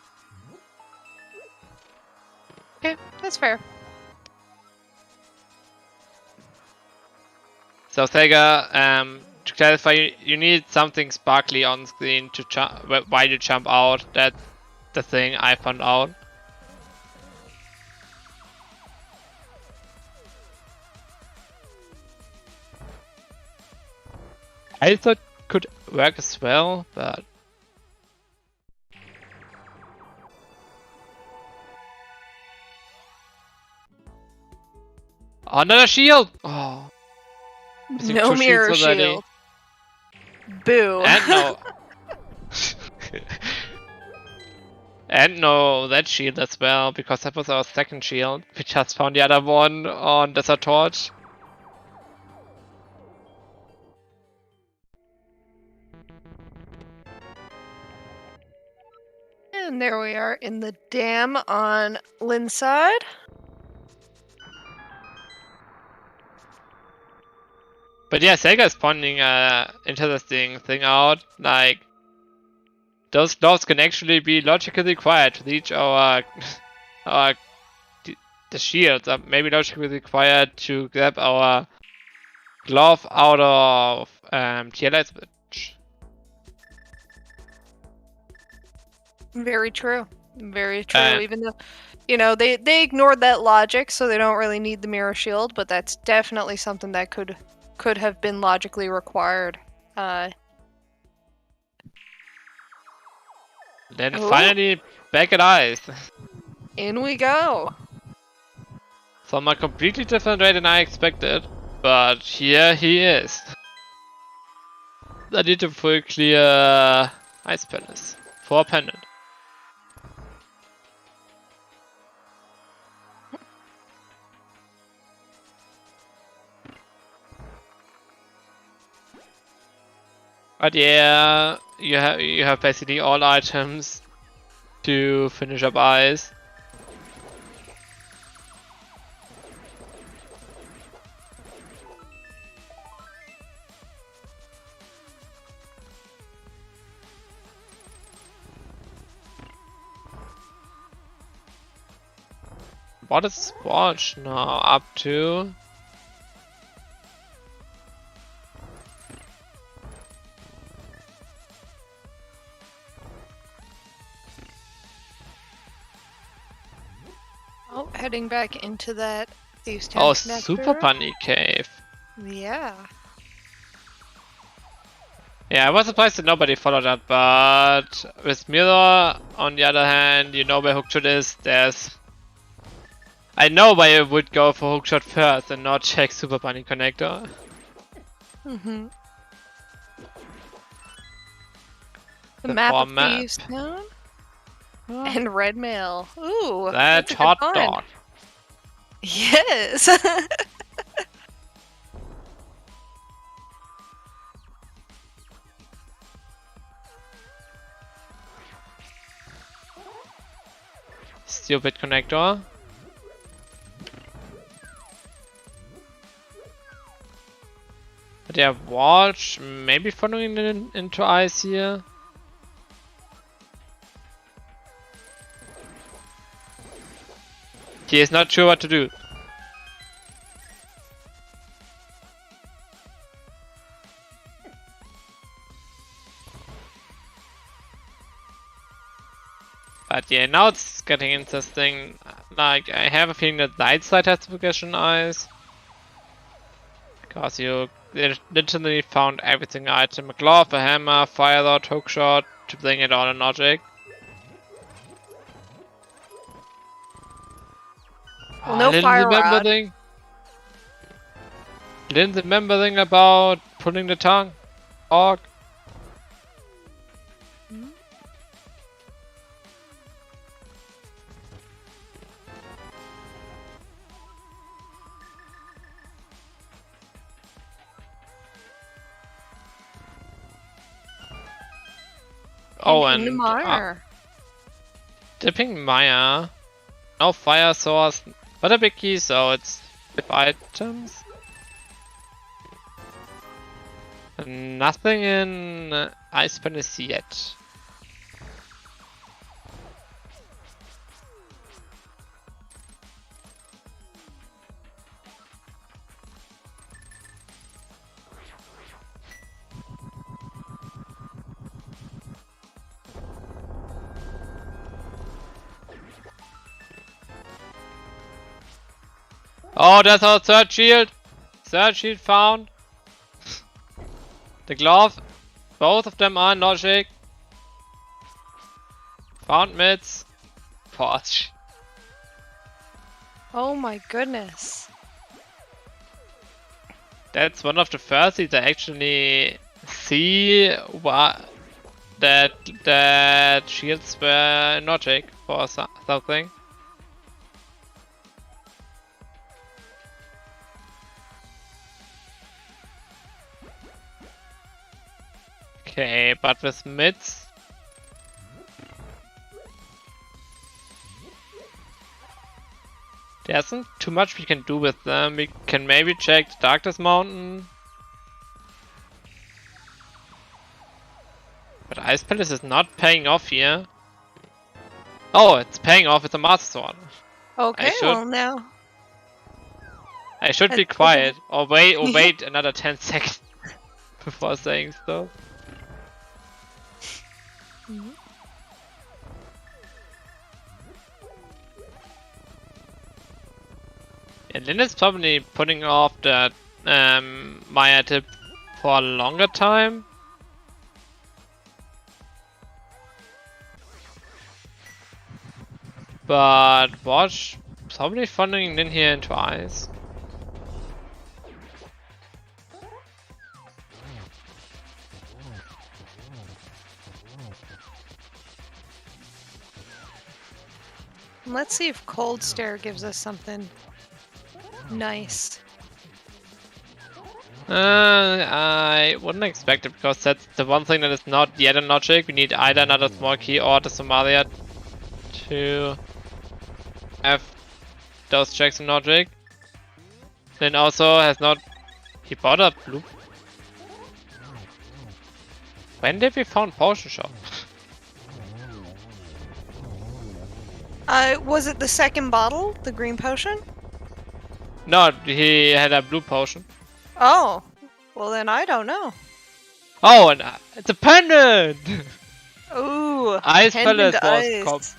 Okay, that's fair. So Sega, to clarify, you need something sparkly on screen to while you jump out. That's the thing I found out. I thought could work as well, but oh, another shield! Oh, no mirror shield. Boo. And no. And no, that shield as well, because that was our second shield. We just found the other one on Desert Torch. And there we are in the dam on Lin's side. But yeah, Sega is pointing interesting thing out. Like, those gloves can actually be logically required to reach the shields. Are maybe logically required to grab our glove out of tier light switch. Very true. Very true. Even though, they ignored that logic, so they don't really need the mirror shield. But that's definitely something that could have been logically required. Then finally, back at ice. In we go. From a completely different way than I expected, but here he is. I need to full clear Ice Palace for a pendant. But yeah, you have basically all items to finish up ice. What is Watch now up to? Oh, heading back into that Thieves' Oh, Town Super Bunny Cave. Yeah. Yeah, I was surprised that nobody followed that, but with Mirror, on the other hand, you know where Hookshot is. I know why you would go for Hookshot first and not check Super Bunny Connector. Mm-hmm. The The map bar of map. Thieves' Town and Red Mail. Ooh, That that's a good hot find. dog. Yes. Stupid connector. But yeah, Watch maybe following into ice here. He is not sure what to do. But yeah, now it's getting interesting. Like, I have a feeling that Light Side has to get on ice. Because you literally found everything item. A glove, a hammer, fire rod, hookshot to bring it on a logic. Well, no fire rod. Didn't remember thing about pulling the tongue. Orc. Oh, In the and mire. dipping Maya. No fire source, but a big key, so it's 5 items. Nothing in Ice Palace yet. Oh, that's our third shield! Third shield found. The glove. Both of them are logic. Found mids. Posh. Oh my goodness. That's one of the first things I actually see what that shields were logic for something. Okay, but with mids. There isn't too much we can do with them. We can maybe check the Darkness Mountain. But Ice Palace is not paying off here. Oh, it's paying off with the Master Sword. Okay, well now. I should be quiet or wait another 10 seconds before saying stuff. And Lin is probably putting off that Maya tip for a longer time. But Watch probably following Lin here into ice. Let's see if Cold Stare gives us something nice. I wouldn't expect it because that's the one thing that is not yet in logic. We need either another small key or the Somalia to have those checks in logic. Then also has not. He bought a blue. When did we found potion shop? Was it the second bottle, the green potion? No, he had a blue potion. Oh, well then I don't know. Oh, and it's a pendant! Ooh, Ice pendant Palace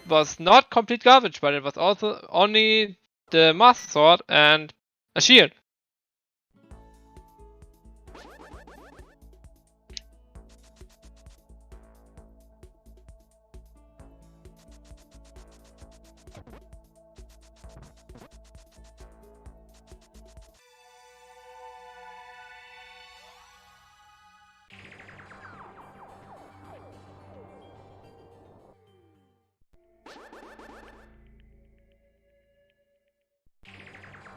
was not complete garbage, but it was also only the Master Sword and a shield.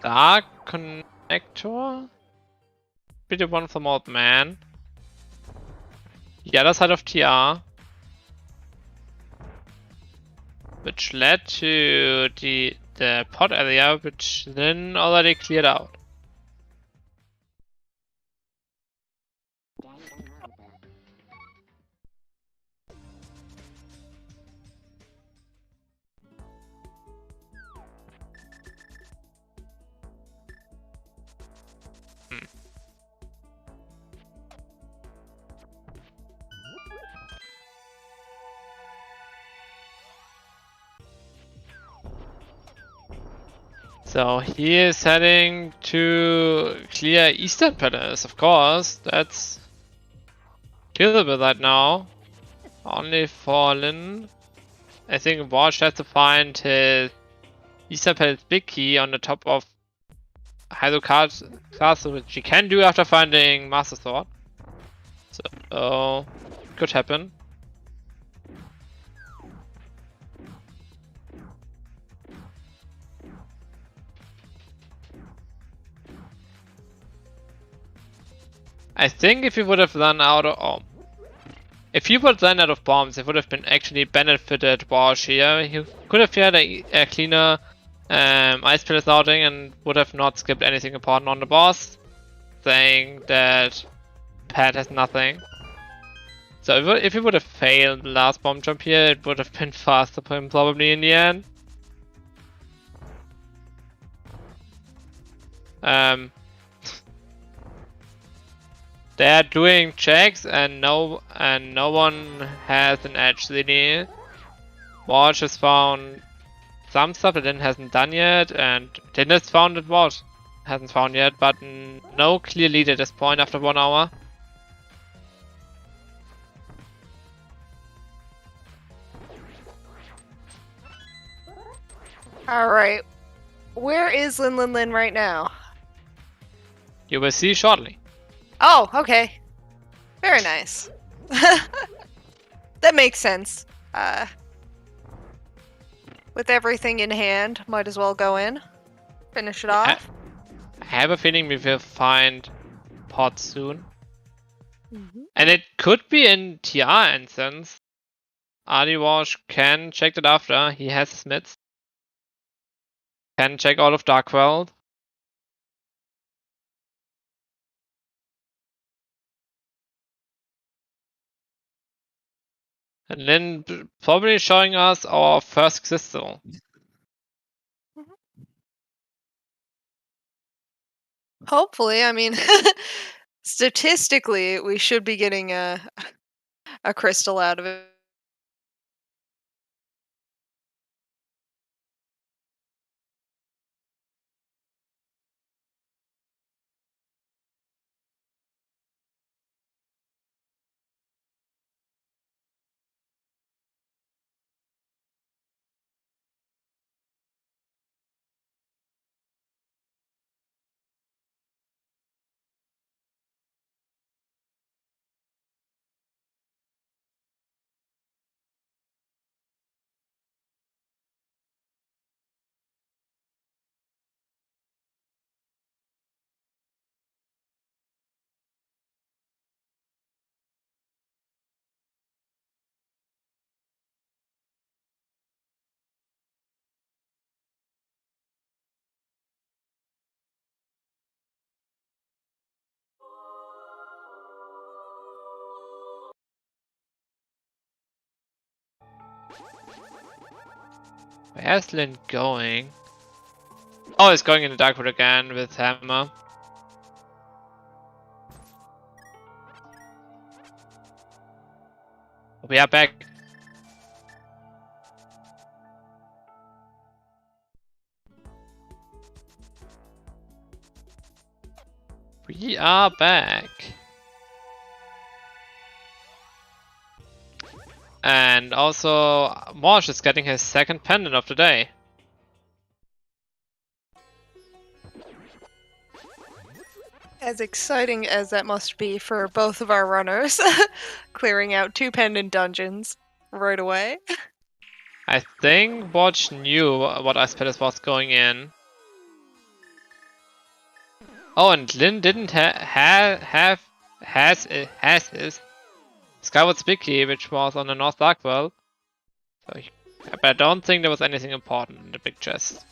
Dark Connector? Be the one from Old Man. The other side of TR. Which led to the pod area, which then already cleared out. So he is heading to clear Eastern Palace, of course. That's killable right now. Only for Lin. I think Walsh has to find his Eastern Palace big key on the top of Hydokar's castle, which he can do after finding Master Sword. So, could happen. I think if he would have run out of if he would run out of bombs, it would have been actually benefited Walsh here. He could have had a cleaner Ice Palace routing and would have not skipped anything important on the boss, saying that Pat has nothing. So if he would have failed the last bomb jump here, it would have been faster for him probably in the end. They're doing checks and no one has an edge really. Walsh has found some stuff that Lin hasn't done yet, and Lin has found that Walsh hasn't found yet, but no clear lead at this point after 1 hour. Alright. Where is Linlinlin right now? You will see shortly. Oh, okay. Very nice. That makes sense. With everything in hand, might as well go in. Finish it off. I have a feeling we will find pots soon. Mm-hmm. And it could be in TR instance. rdwalshv can check that after. He has his mids. Can check all of Darkworld. And then probably showing us our first crystal. Hopefully, I mean, statistically, we should be getting a crystal out of it. Where's Lin going? Oh, he's going in the dark wood again with Hammer. We are back. We are back. And also, Morsh is getting his second pendant of the day. As exciting as that must be for both of our runners, clearing out 2 pendant dungeons right away. I think Watch knew what Aspedes was going in. Oh, and Lin didn't has his Skyward Spiky, which was on the North Darkwell. So, but I don't think there was anything important in the big chest.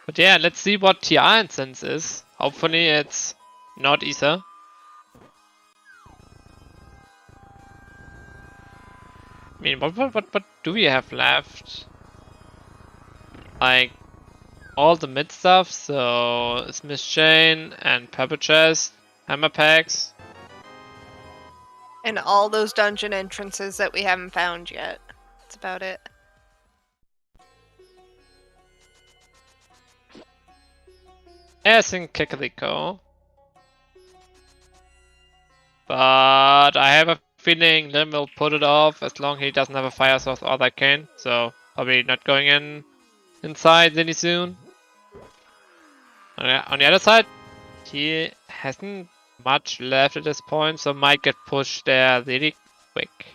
But yeah, let's see what TR instance is. Hopefully it's not Ether. I mean, what do we have left? Like, all the mid stuff, so Smith Chain and Purple Chest, Hammer Packs. And all those dungeon entrances that we haven't found yet. That's about it. Yes, in Kekaliko. But I have a feeling Lim will put it off as long as he doesn't have a fire source or that cane. So probably not going inside any soon. On the other side, he hasn't much left at this point, so might get pushed there really quick.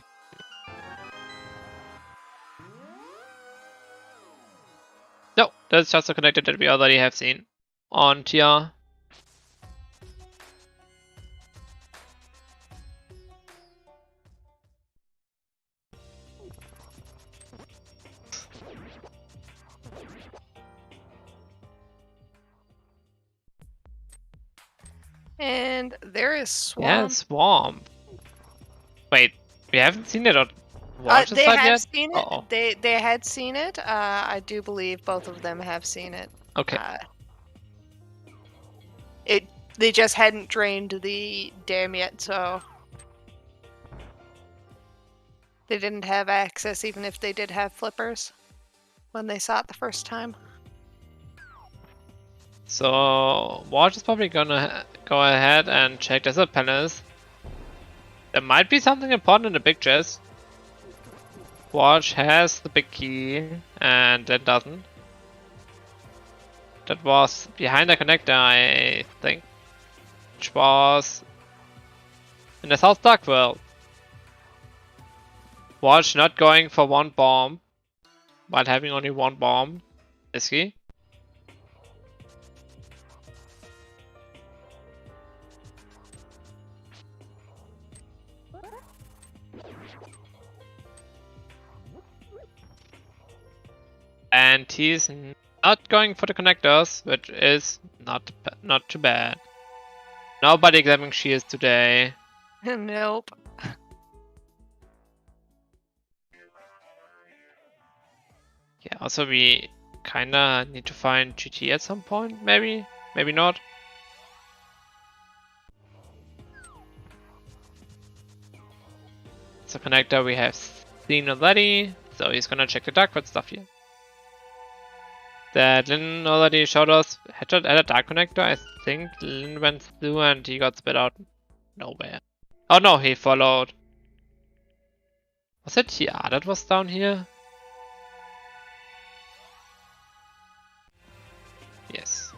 No, that's just a connector that we already have seen on TR. And there is Swamp. Yeah, Swamp. Wait, we haven't seen it on Watch's They side have yet? seen it. Uh-oh. They had seen it. I do believe both of them have seen it. Okay. They just hadn't drained the dam yet, so they didn't have access, even if they did have flippers when they saw it the first time. So Watch is probably gonna go ahead and check Desert Palace. There might be something important in the big chest. Watch has the big key and then doesn't. That was behind the connector, I think. Which was in the South Darkwell. Watch not going for one bomb while having only one bomb. Is he? And he's not going for the connectors, which is not too bad. Nobody examining shields today. Nope. Yeah, also we kinda need to find GT at some point, maybe? Maybe not. It's a connector we have seen already, so he's gonna check the Darkwood stuff here. That Lin already showed us headshot at a dark connector. I think Lin went through and he got spit out nowhere. Oh no, he followed. Was it TR that was down here? Yes.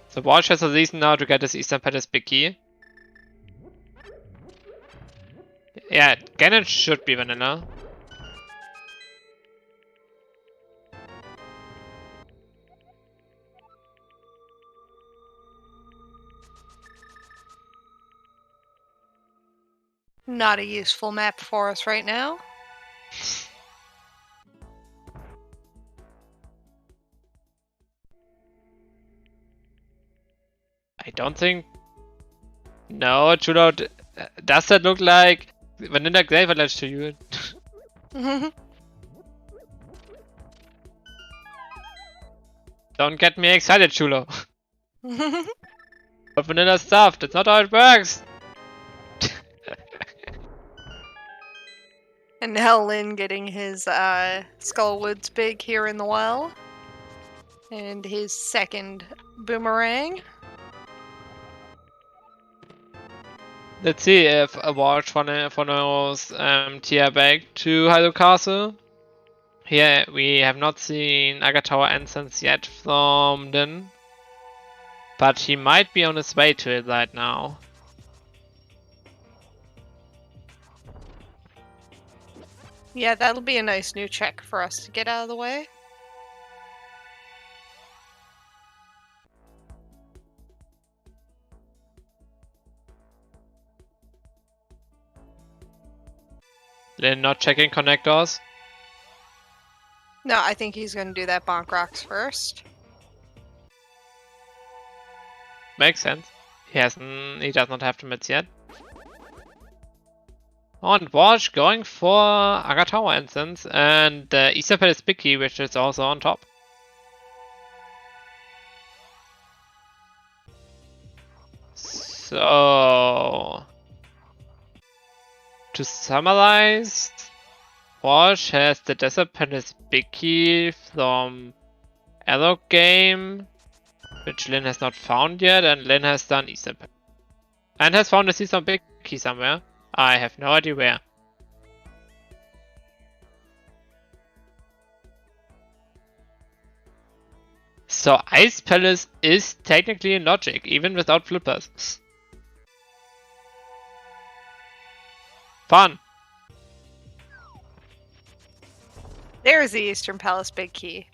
So Watch has a reason now to get his Eastern Palace big key. Yeah, Ganon should be vanilla. Not a useful map for us right now. I don't think... No, Chulo, does that look like Vanilla Grave Village to you? Don't get me excited, Chulo. But vanilla stuff, that's not how it works! And now Lin getting his Skullwoods big here in the well. And his second boomerang. Let's see if a watch follows Tia back to Hyrule Castle. Here we have not seen Agatower Ensigns yet from Lin. But he might be on his way to it right now. Yeah, that'll be a nice new check for us to get out of the way. Lin not checking connectors. No, I think he's gonna do that Bonk Rocks first. Makes sense. He does not have the mids yet. And Walsh going for Agatower Instance and Easter Palace Big Key, which is also on top. So, to summarize, Walsh has the Desert Palace Big Key from Arrow Game, which Lin has not found yet, and Lin has done Easter Palace. And has found a Season Big Key somewhere. I have no idea where. So Ice Palace is technically in logic, even without flippers. Fun! There's the Eastern Palace Big Key.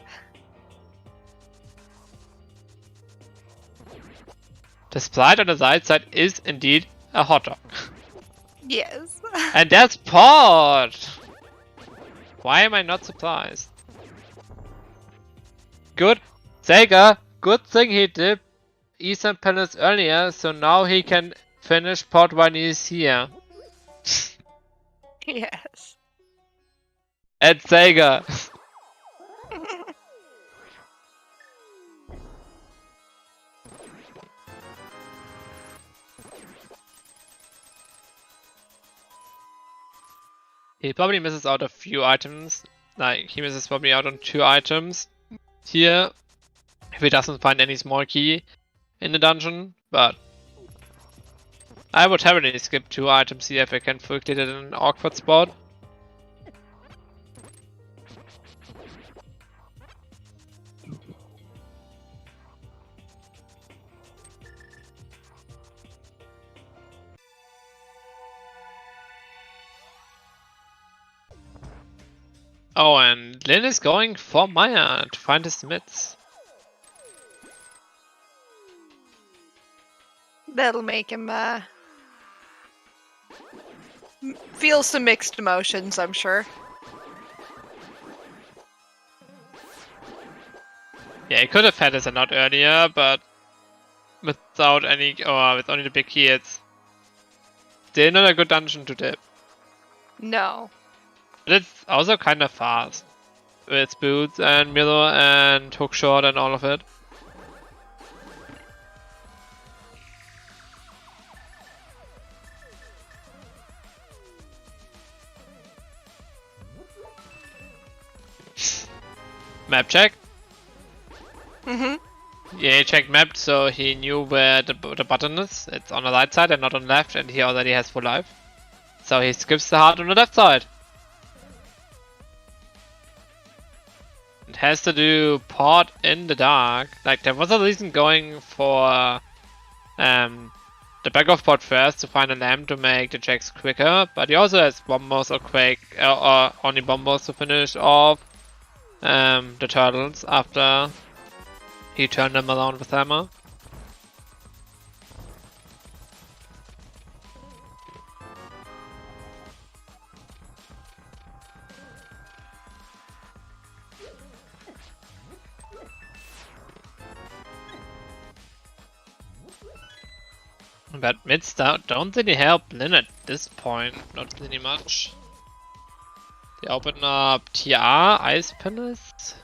The sprite on the right side is indeed a hot dog. Yes. And that's Port! Why am I not surprised? Good. Sega, good thing he did Eastern Palace earlier, so now he can finish Port when he's here. Yes. At Sega. He probably misses out a few items. Like, he misses probably out on 2 items here. If he doesn't find any small key in the dungeon. But I would happily skip 2 items here if I can fully it in an awkward spot. Oh, and Lin is going for Maya to find his mids. That'll make him feel some mixed emotions, I'm sure. Yeah, he could have had his a lot earlier, but without any, or with only the big key, it's still not a good dungeon to dip. No. But it's also kind of fast. With boots and mirror and hookshot and all of it. Map check. Yeah, he checked map, so he knew where the button is. It's on the right side and not on the left, and he already has full life. So he skips the heart on the left side. It has to do Port in the dark. Like, there was a reason going for the back of Port first to find a lamp to make the checks quicker, but he also has bombos or quake, or only bombos to finish off the turtles after he turned them around with hammer. But mids don't really help Lin at this point, not really much. They open up TR, Ice Palace.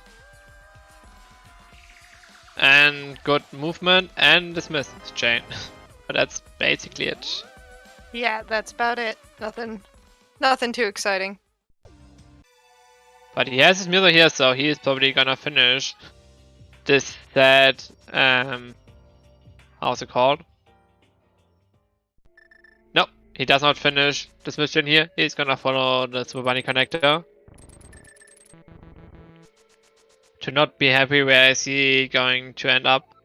And good movement and dismiss chain. But that's basically it. Yeah, that's about it. Nothing too exciting. But he has his mirror here, so he is probably gonna finish this set. How's it called? No, he does not finish this mission here. He's gonna follow the Super Bunny connector. To not be happy, where is he going to end up?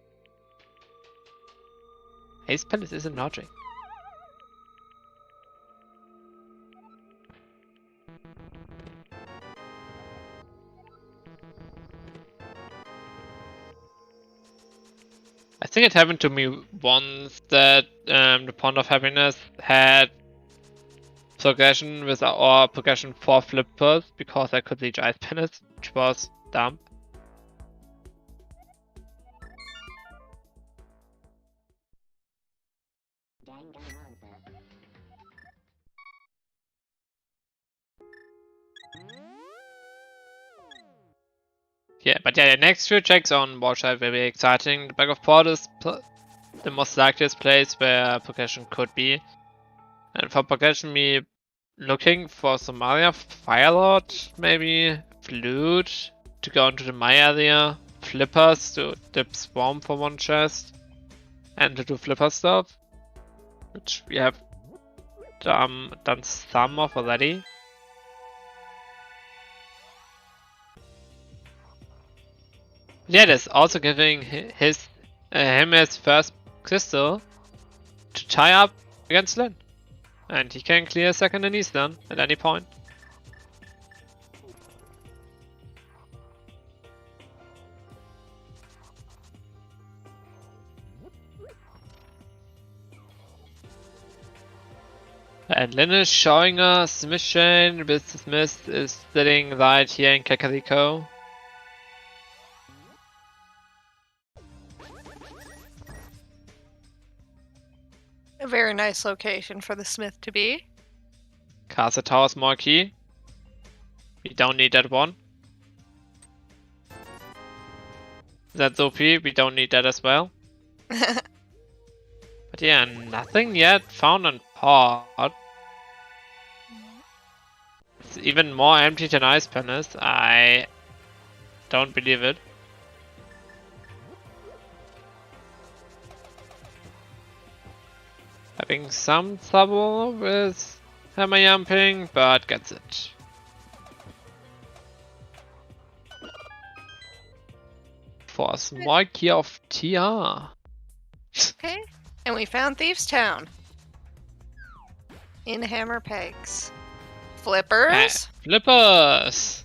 Ace Palace isn't logic. I think it happened to me once that the Pond of Happiness had progression with our progression for flippers because I could reach Ice Palace, which was dumb. Yeah, but yeah, the next few checks on rdwalshv will be exciting. The back of port is the most likeliest place where progression could be. And for progression, me looking for Somalia, Firelord, maybe Flute to go into the my area, Flippers to dip Swarm for one chest, and to do Flipper stuff, which we have done some of already. Yeah, that's also giving him his first crystal to tie up against Lin. And he can clear second and Eastern at any point. And Lin is showing us mission with Smith is sitting right here in Kakariko. A very nice location for the smith to be. Castle Tower's marquee. We don't need that one. That's OP, we don't need that as well. But yeah, nothing yet found on pod. It's even more empty than Ice Palace. I don't believe it. Having some trouble with hammer jumping, but gets it. For a small key of TR. Okay, and we found Thieves Town. In Hammer Pegs. Flippers? Flippers!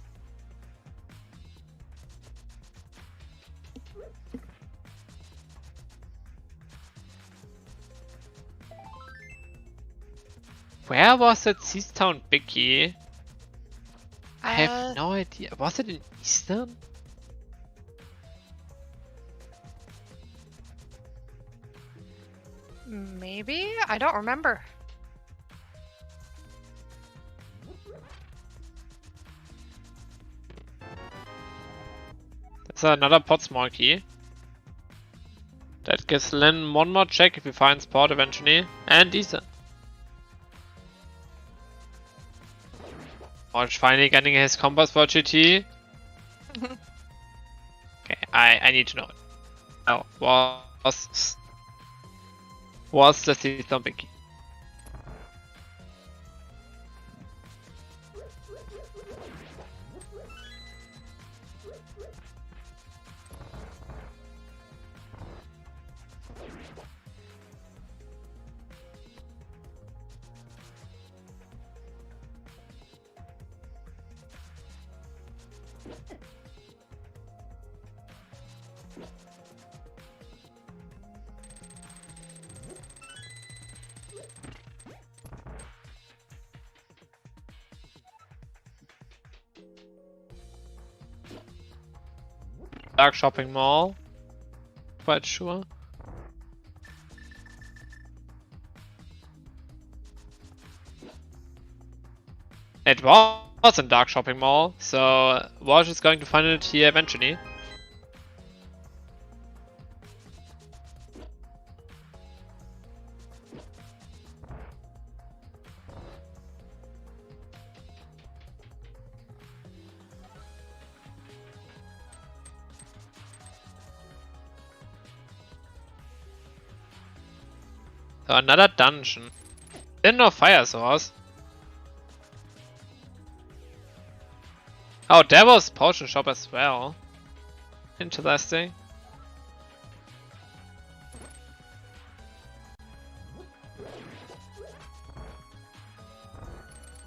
Where was that Seastown Biggie? I have no idea. Was it in Eastern? Maybe? I don't remember. That's another Pots marquee. That gives Lin one more check if he finds port eventually. And Eastern. March finally getting his compass for GT. Okay, I need to know it. Oh, was the Seastown Biggie? Dark Shopping Mall. Quite sure. It was in Dark Shopping Mall, so Walsh is going to find it here eventually. So another dungeon. Then no fire source. Oh, there was potion shop as well. Interesting.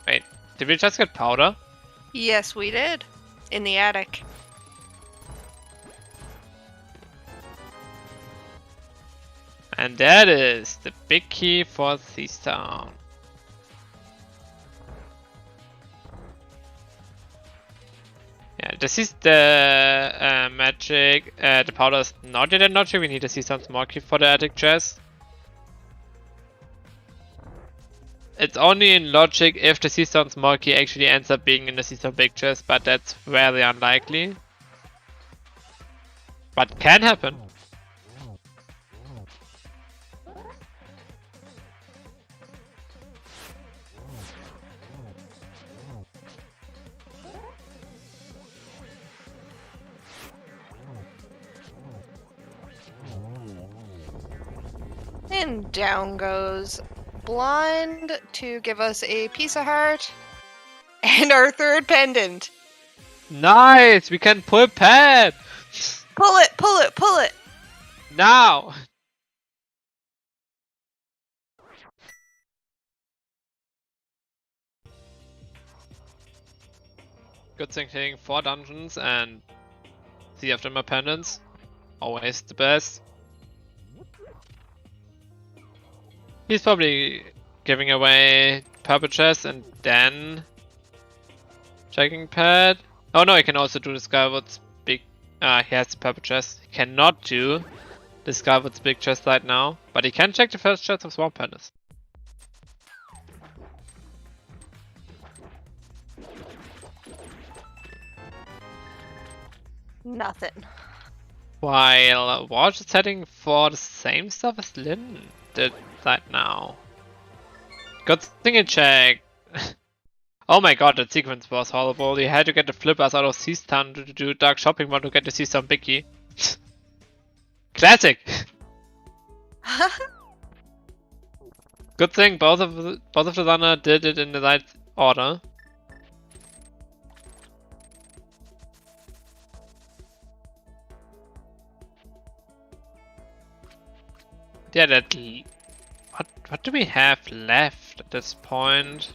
Wait, did we just get powder? Yes, we did. In the attic. And that is the big key for Thief Town. Yeah, this is the magic. The powder is not yet in logic. We need to see some more key for the attic chest. It's only in logic if the Seastone small key actually ends up being in the Seastone big chest, but that's very unlikely. But can happen. And down goes Blind to give us a piece of heart and our third pendant. Nice! We can pull pad! Pull it, pull it, pull it! Now! Good thing hitting 4 dungeons and 3 of them are pendants. Always the best. He's probably giving away purple chest and then checking pad. Oh no, he can also do the Skyward's big. He has the purple chest. He cannot do the Skyward's big chest right now, but he can check the first chest of Swamp Pandas. Nothing. While Walsh is heading for the same stuff as Lynn did right now. Good thing he checked. Oh my god, that sequence was horrible. He had to get the flippers out of Seastone to do Dark Shopping Mall to get the Seastone Biggie. Classic! Good thing both of the runner did it in the right order. Yeah, that. What do we have left at this point?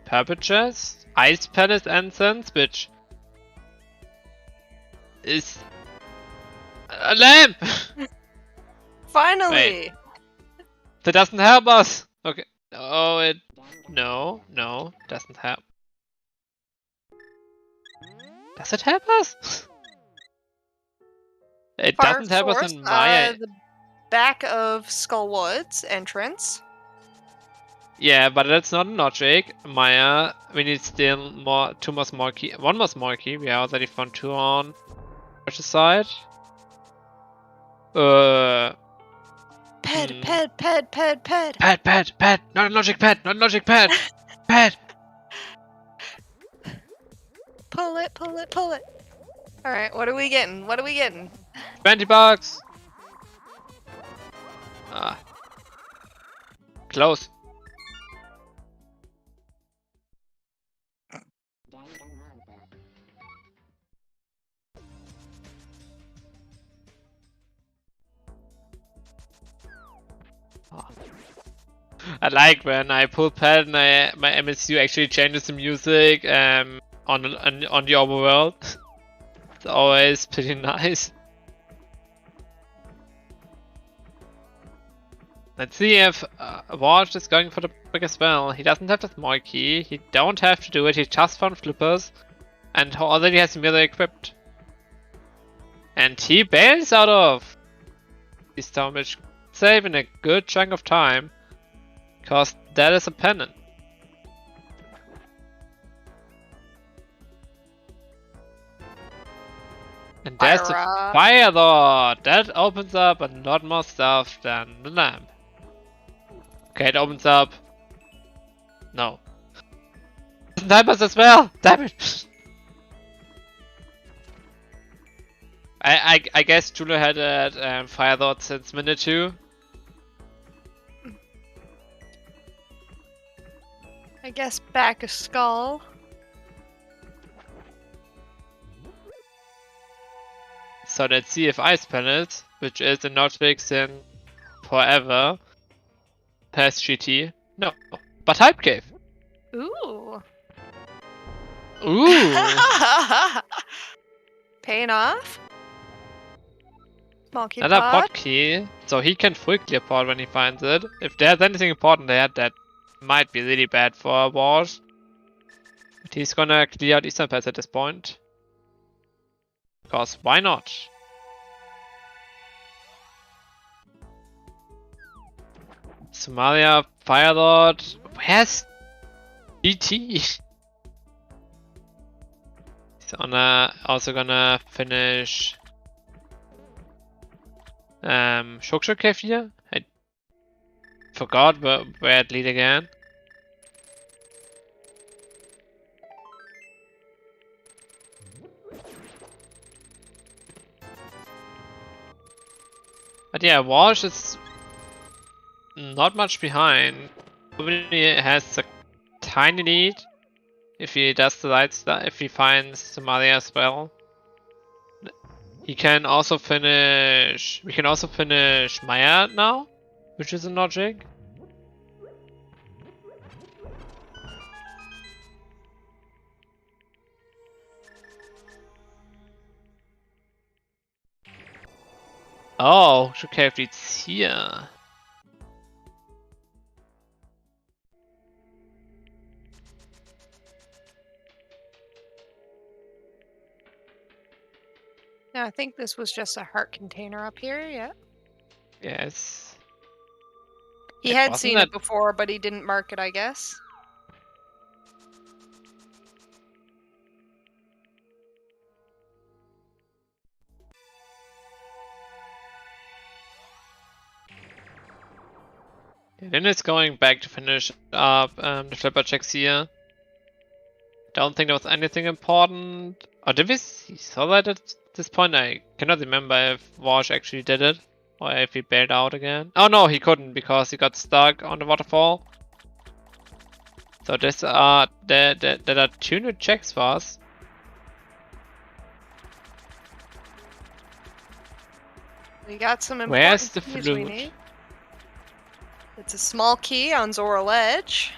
Purple chest, Ice Palace Ensigns, which is a lamp. Finally! Wait. That doesn't help us. Okay. Oh, it. No, doesn't help. Does it help us? It Far doesn't help us source, in my. the back of Skullwood's entrance. Yeah, but that's not in logic. Maya, we need still two more small key. One more small key. We already found 2 on which side. Ped. Pad. Not in logic pad. Not in logic pad. Pad. Pull it. Alright, what are we getting? 20 bucks. Close. I like when I pull pad and my MSU actually changes the music on the overworld. It's always pretty nice. Let's see if Walsh is going for the brick as well. He doesn't have the small key. He don't have to do it. He just found flippers and already has mirror equipped. And he bails out of this town, which saving a good chunk of time, because that is a pendant. And there's the fire door! That opens up a lot more stuff than the lamp. Okay, it opens up. No. Diapers as well! Damn it! I guess Julia had that fire door since minute 2. I guess back a skull. So let's see if Ice Planet, which is in Nordic in forever, has GT. No, but Hype Cave. Ooh. Ooh. Paying off. Small key Another pod. pod key, so he can full clear pod when he finds it. If there's anything important there, that might be really bad for Walsh. But he's gonna clear out Eastern Pass at this point. Because why not? Somalia, Fire Lord. Where's GT? He's also gonna finish Shokshok Cave here. I forgot where it lead again. But yeah, Walsh is not much behind. Probably has a tiny lead if he does the right stuff, if he finds Somalia as well. He can also finish. We can also finish Maya now, which is in logic. Oh, okay, it's here. No, I think this was just a heart container up here, yeah. Yes. He had seen it before, but he didn't mark it, I guess. Then it's going back to finish up the flipper checks here. Don't think there was anything important. Or did we saw that at this point? I cannot remember if Walsh actually did it. Or if he bailed out again. Oh no, he couldn't because he got stuck on the waterfall. So this there are 2 new checks for us. We got some important Where's the keys we flute? need. It's a small key on Zora Ledge.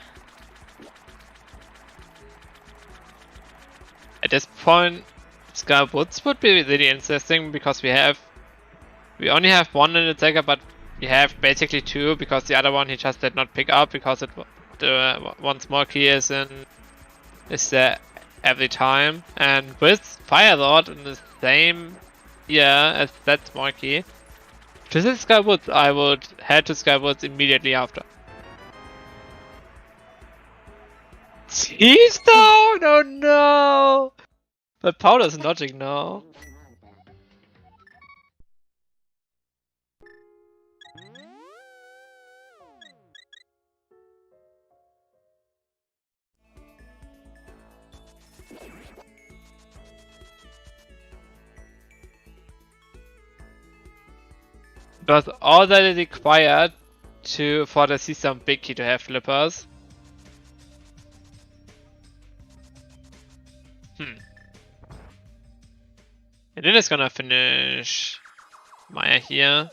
At this point, Sky Woods would be really interesting because we only have 1 in the dagger, but we have basically 2 because the other one he just did not pick up because the one small key is there every time. And with Fire Lord in the same as that small key, to this Sky Woods, I would head to Sky Woods immediately after. He's down! Oh no! But Paula's in logic now. But all that is required for the system big key to have flippers. And then it's gonna finish Maya here.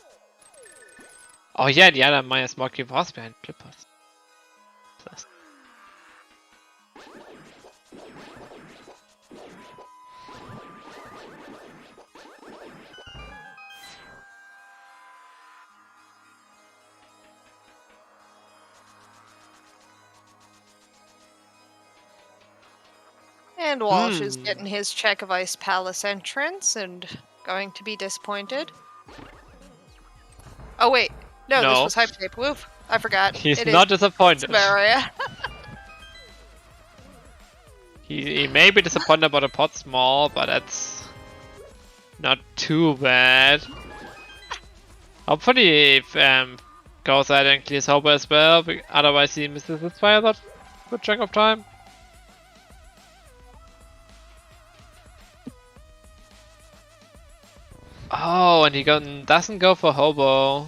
Oh yeah, the other Maya small key was behind flippers. And Walsh is getting his check of Ice Palace entrance and going to be disappointed. Oh wait, no, this was Hype Tape. Woof, I forgot. He's not disappointed. Samaria. he may be disappointed about a pot small, but that's not too bad. Hopefully, goes ahead and clears Hobo as well. Otherwise, he misses his fire that good chunk of time. Oh, and he doesn't go for Hobo.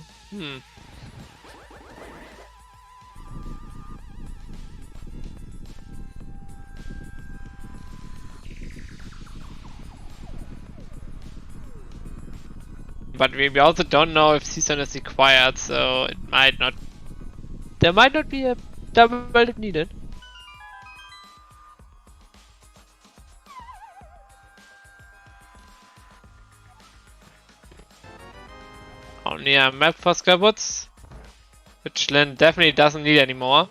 But we also don't know if Season is required, so it might not. There might not be a double if needed. Only a map for Skywards, which Lin definitely doesn't need anymore.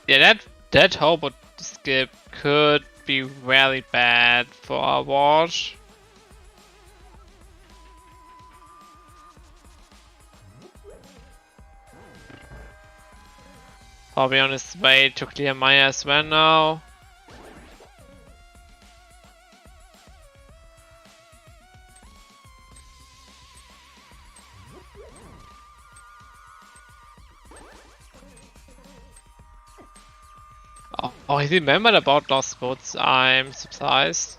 Yeah, that Hobo skip could be really bad for our watch. Probably on his way to clear Maya as well now. Oh, he remembered about lost spots. I'm surprised.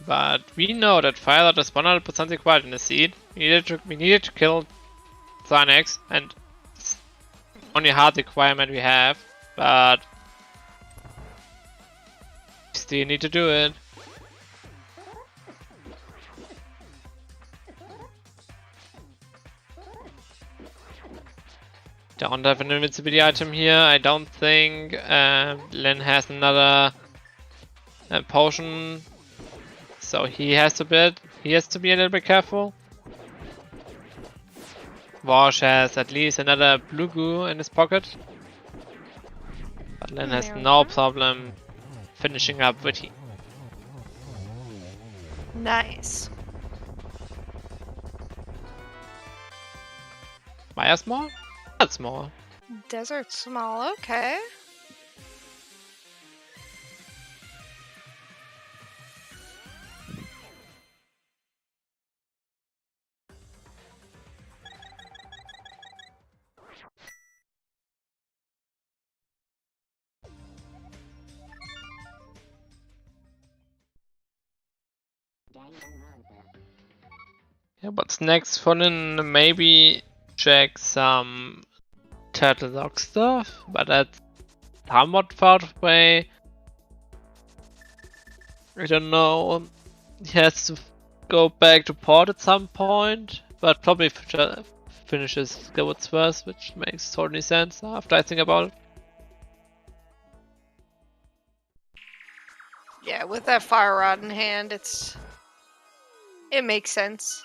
But we know that Firelord is 100% required in the seed. We needed to kill Cynex, and it's the only hard requirement we have, but we still need to do it. Don't have an invincibility item here. I don't think Lin has another potion. So he has to be a little bit careful. Walsh has at least another blue goo in his pocket. But Lin has no problem finishing up Witty. Nice. Maya small? Not small. Desert small, okay. Yeah, what's next for Lin? Maybe check some Turtle Dog stuff, but that's somewhat far away. I don't know. He has to go back to port at some point, but probably finishes Skywoods first, which makes totally sense after I think about it. Yeah, with that fire rod in hand, it makes sense.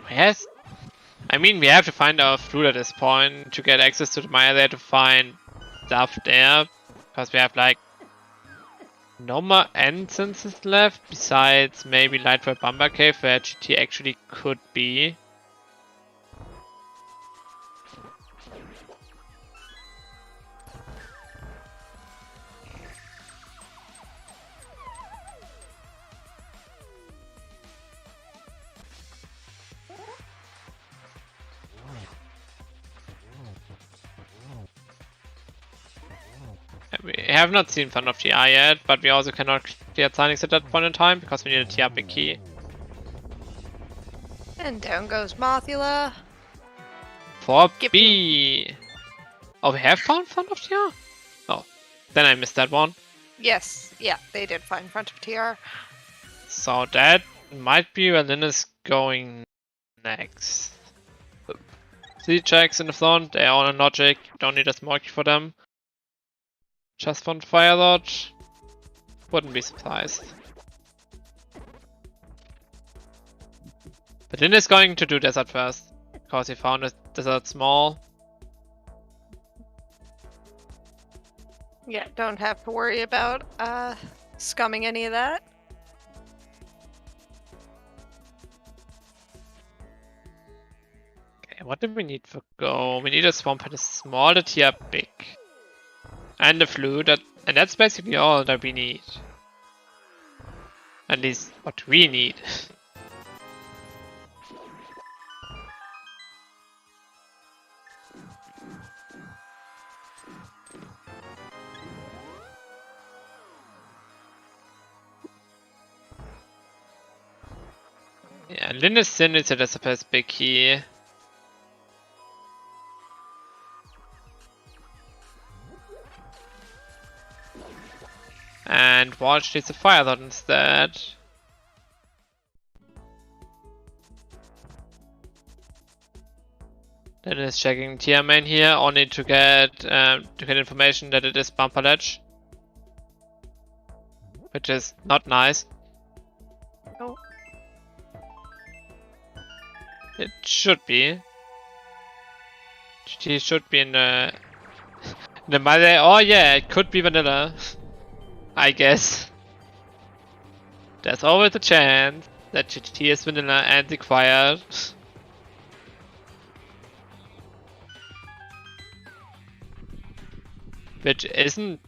Yes. I mean, we have to find our fruit at this point to get access to the mine there to find stuff there. Because we have like no more instances left besides maybe Lightfire Bumper Cave where GT actually could be. We have not seen Fun of TR yet, but we also cannot clear Cynex at that point in time because we need a TR big key. And down goes Mothula. For B! Oh, we have found Fun of TR? Oh, then I missed that one. Yes, yeah, they did find front of TR. So that might be where Lin is going next. 3 checks in the front, they are on logic, don't need a smoky for them. Just one fire dodge. Wouldn't be surprised. But Lin is going to do desert first, because he found his desert small. Yeah, don't have to worry about scumming any of that. Okay, what do we need for go? We need a swamp that is small, that here big. And a flute, and that's basically all that we need. At least what we need. Yeah, Linus Sin is a Elizabeth's big key. And Walsh needs a fire dot instead. Then is checking tier main here, only to get information that it is bumper ledge, which is not nice. Oh. It should be. She should be in the mother. Oh yeah, it could be vanilla. I guess. There's always a chance that GT is vanilla and required. Which isn't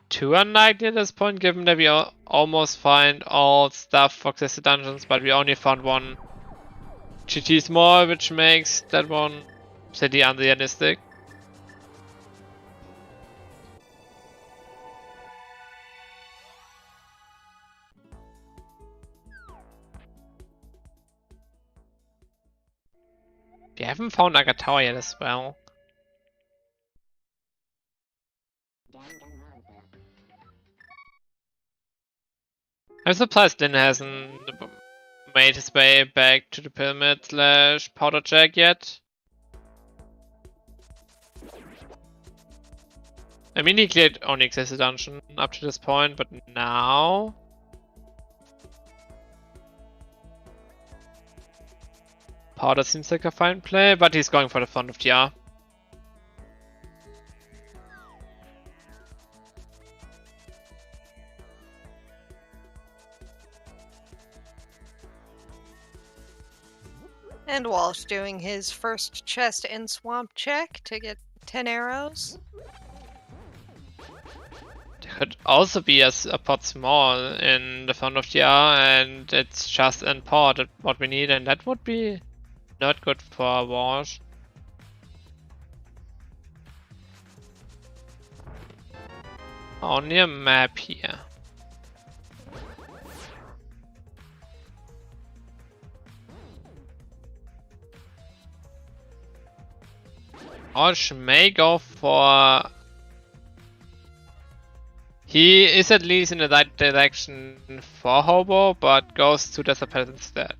too unlikely at this point, given that we almost find all stuff for access dungeons, but we only found one GT small, which makes that one pretty unrealistic. We haven't found Agatawa yet as well. I'm surprised Lin hasn't made his way back to the pyramid / powder jack yet. I mean, he cleared only access dungeon up to this point, but now powder seems like a fine play, but he's going for the front of the R. And Walsh doing his first chest and swamp check to get 10 arrows. There could also be a pot small in the front of the R, and it's just in pot what we need, and that would be not good for Walsh. Only a map here. Walsh may go for... He is at least in the right direction for Hobo, but goes to the Zapet instead.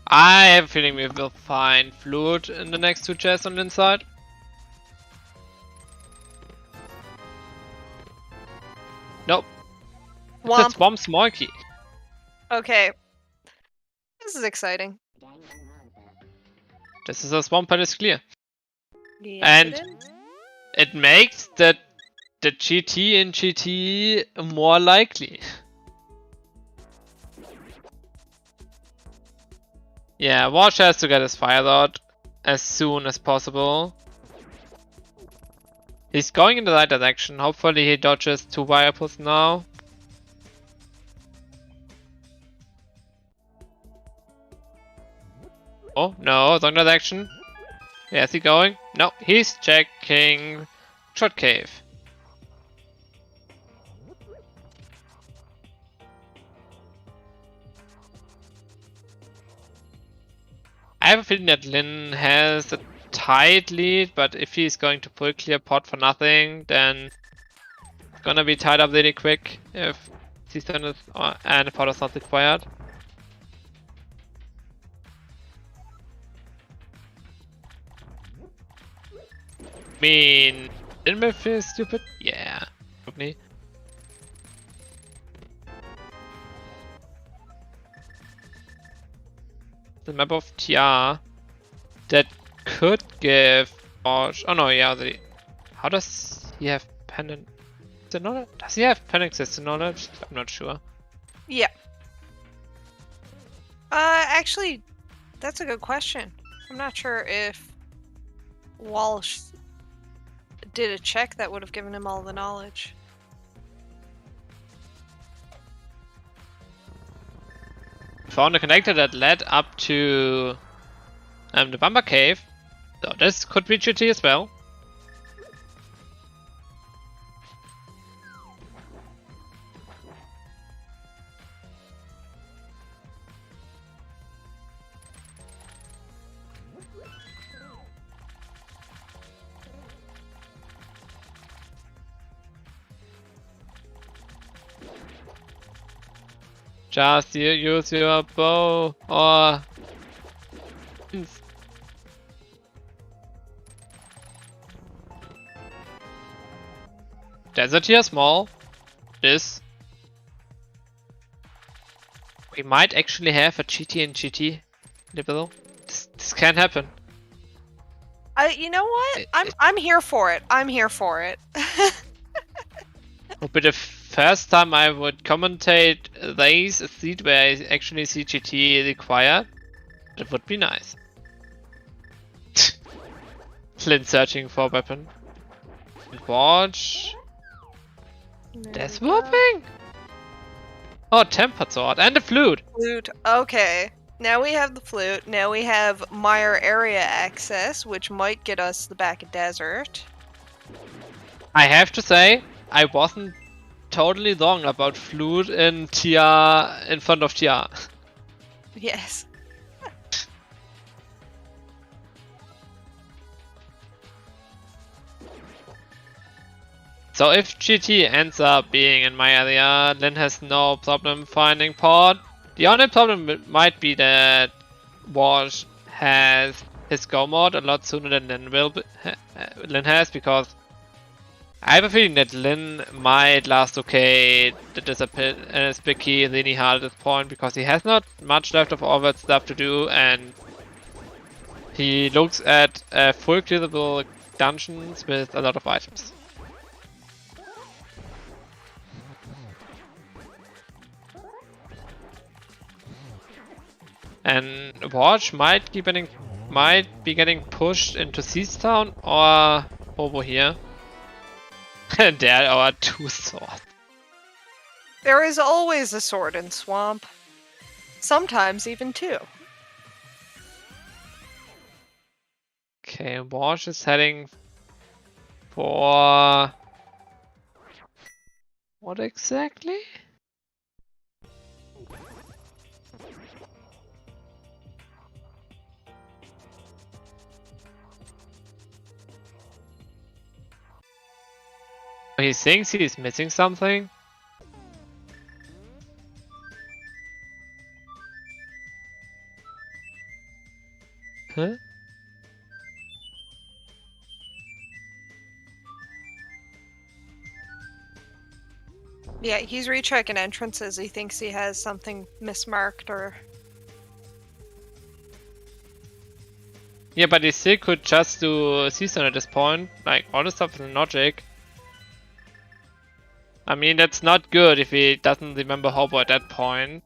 I have a feeling we will find Flute in the next 2 chests on the inside. Nope. Womp. It's Swamp Small Key. Okay. This is exciting. This is a swamp that is clear. Yes, And it is. it makes the GT in GT more likely. Yeah, Walsh has to get his fire out as soon as possible. He's going in the right direction. Hopefully he dodges 2 wire pulls now. Oh, no, wrong direction. Where's he going? No, he's checking Short Cave. I have a feeling that Lin has a tight lead, but if he's going to pull clear pot for nothing, then it's gonna be tied up really quick if C-Stone is and pot is not required. I mean, didn't it feel stupid? Yeah, probably. The map of TR that could give oh no, yeah, how does he have pendant knowledge? Does he have pendant system knowledge? I'm not sure. Yeah. Actually, that's a good question. I'm not sure if Walsh did a check that would have given him all the knowledge. Found a connector that led up to the Bumper Cave, so this could be GT as well. Just use your bow or desert here small. This we might actually have a GT and GT in the below. This can happen. You know what? I'm here for it. I'm here for it. Would be the first time I would commentate these a seat where I actually see GT required. That would be nice. Lin searching for a weapon. Watch. Death whooping? Oh, tempered sword and the flute. Flute. Okay. Now we have the flute. Now we have Mire area access, which might get us the back of desert. I have to say, I wasn't totally wrong about flute in TR in front of TR. Yes. So if GT ends up being in my area, Lin has no problem finding port. The only problem might be that Walsh has his go mode a lot sooner than Lin has, because I have a feeling that Lin might last okay the disappear and Spicky really hard at this point, because he has not much left of all that stuff to do, and he looks at full clearable dungeons with a lot of items. And Watch might be getting pushed into Seastown or over here. And there are two swords. There is always a sword in Swamp. Sometimes even two. Okay, Watch is heading for what exactly? He thinks he's missing something. Huh? Yeah, he's rechecking entrances. He thinks he has something mismarked or... Yeah, but he still could just do Season at this point. Like, all the stuff in logic. I mean, that's not good if he doesn't remember Hobo at that point.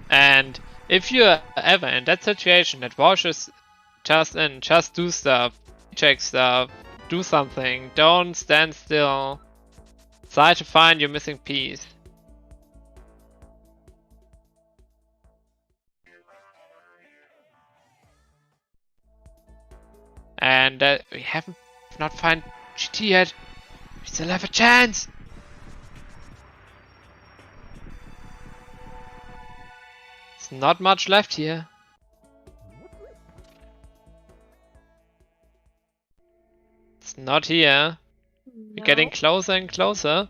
And if you're ever in that situation that Walsh is just do stuff, check stuff, do something, don't stand still. Try to find your missing piece. And we haven't not found GT yet. We still have a chance. There's not much left here. It's not here. We're getting closer and closer.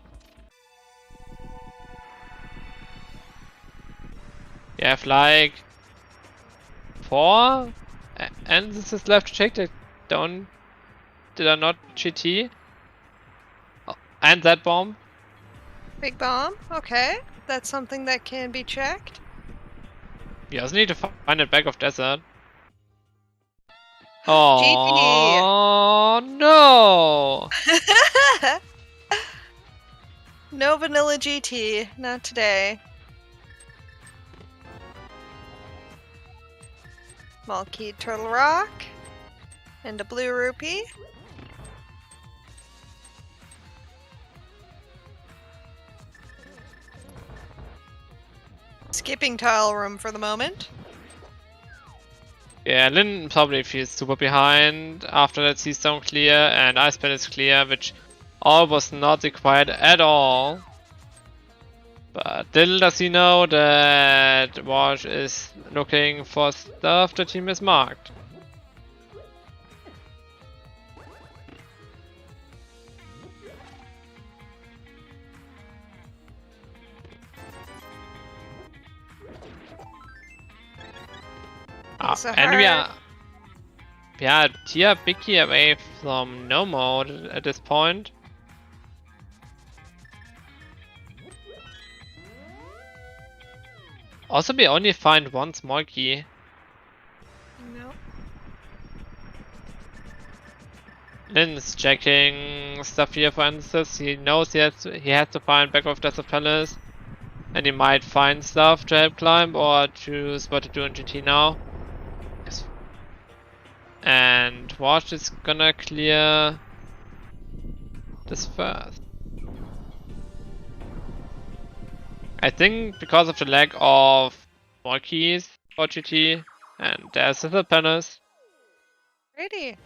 We have like 4 instances left to check that did I not GT? Oh, and that bomb. Big bomb? Okay. That's something that can be checked. You also need to find it back of desert. Oh no! No vanilla GT, not today. Small keyed turtle rock. And a blue rupee. Skipping tile room for the moment. Yeah, Lin probably feels super behind after that sea stone clear and ice pen is clear, which all was not required at all. But little does he know that Wash is looking for stuff the team has marked. And we are tier big key away from no mode at this point. Also, we only find one small key. No. Lin's checking stuff here, for instance. He knows he has to find back of Desert Palace, and he might find stuff to help climb or choose what to do in GT now. And Wash is gonna clear this first. I think because of the lack of more keys for GT, and there's the Palace. Ready.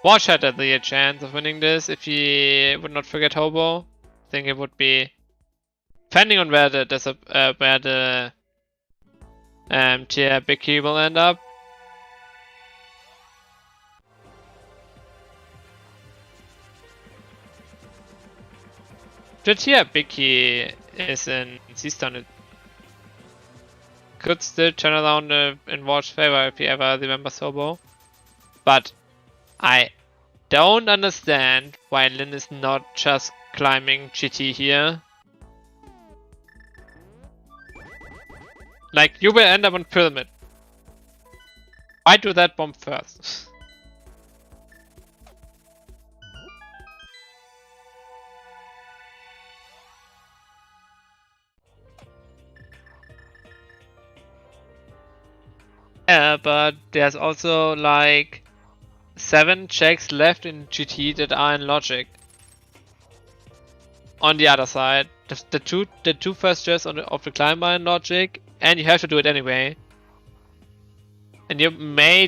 Wash had a real chance of winning this if he would not forget Hobo. I think it would be, depending on where the tier big key will end up. The tier big key is in Seastone. It could still turn around in Wash's favor if he ever remembers Hobo. But I don't understand why Lin is not just climbing GT here. Like, you will end up on Pyramid. Why do that bomb first? Yeah, but there's also like 7 checks left in GT that are in logic. On the other side, the two first checks of the climb are in logic, and you have to do it anyway. And you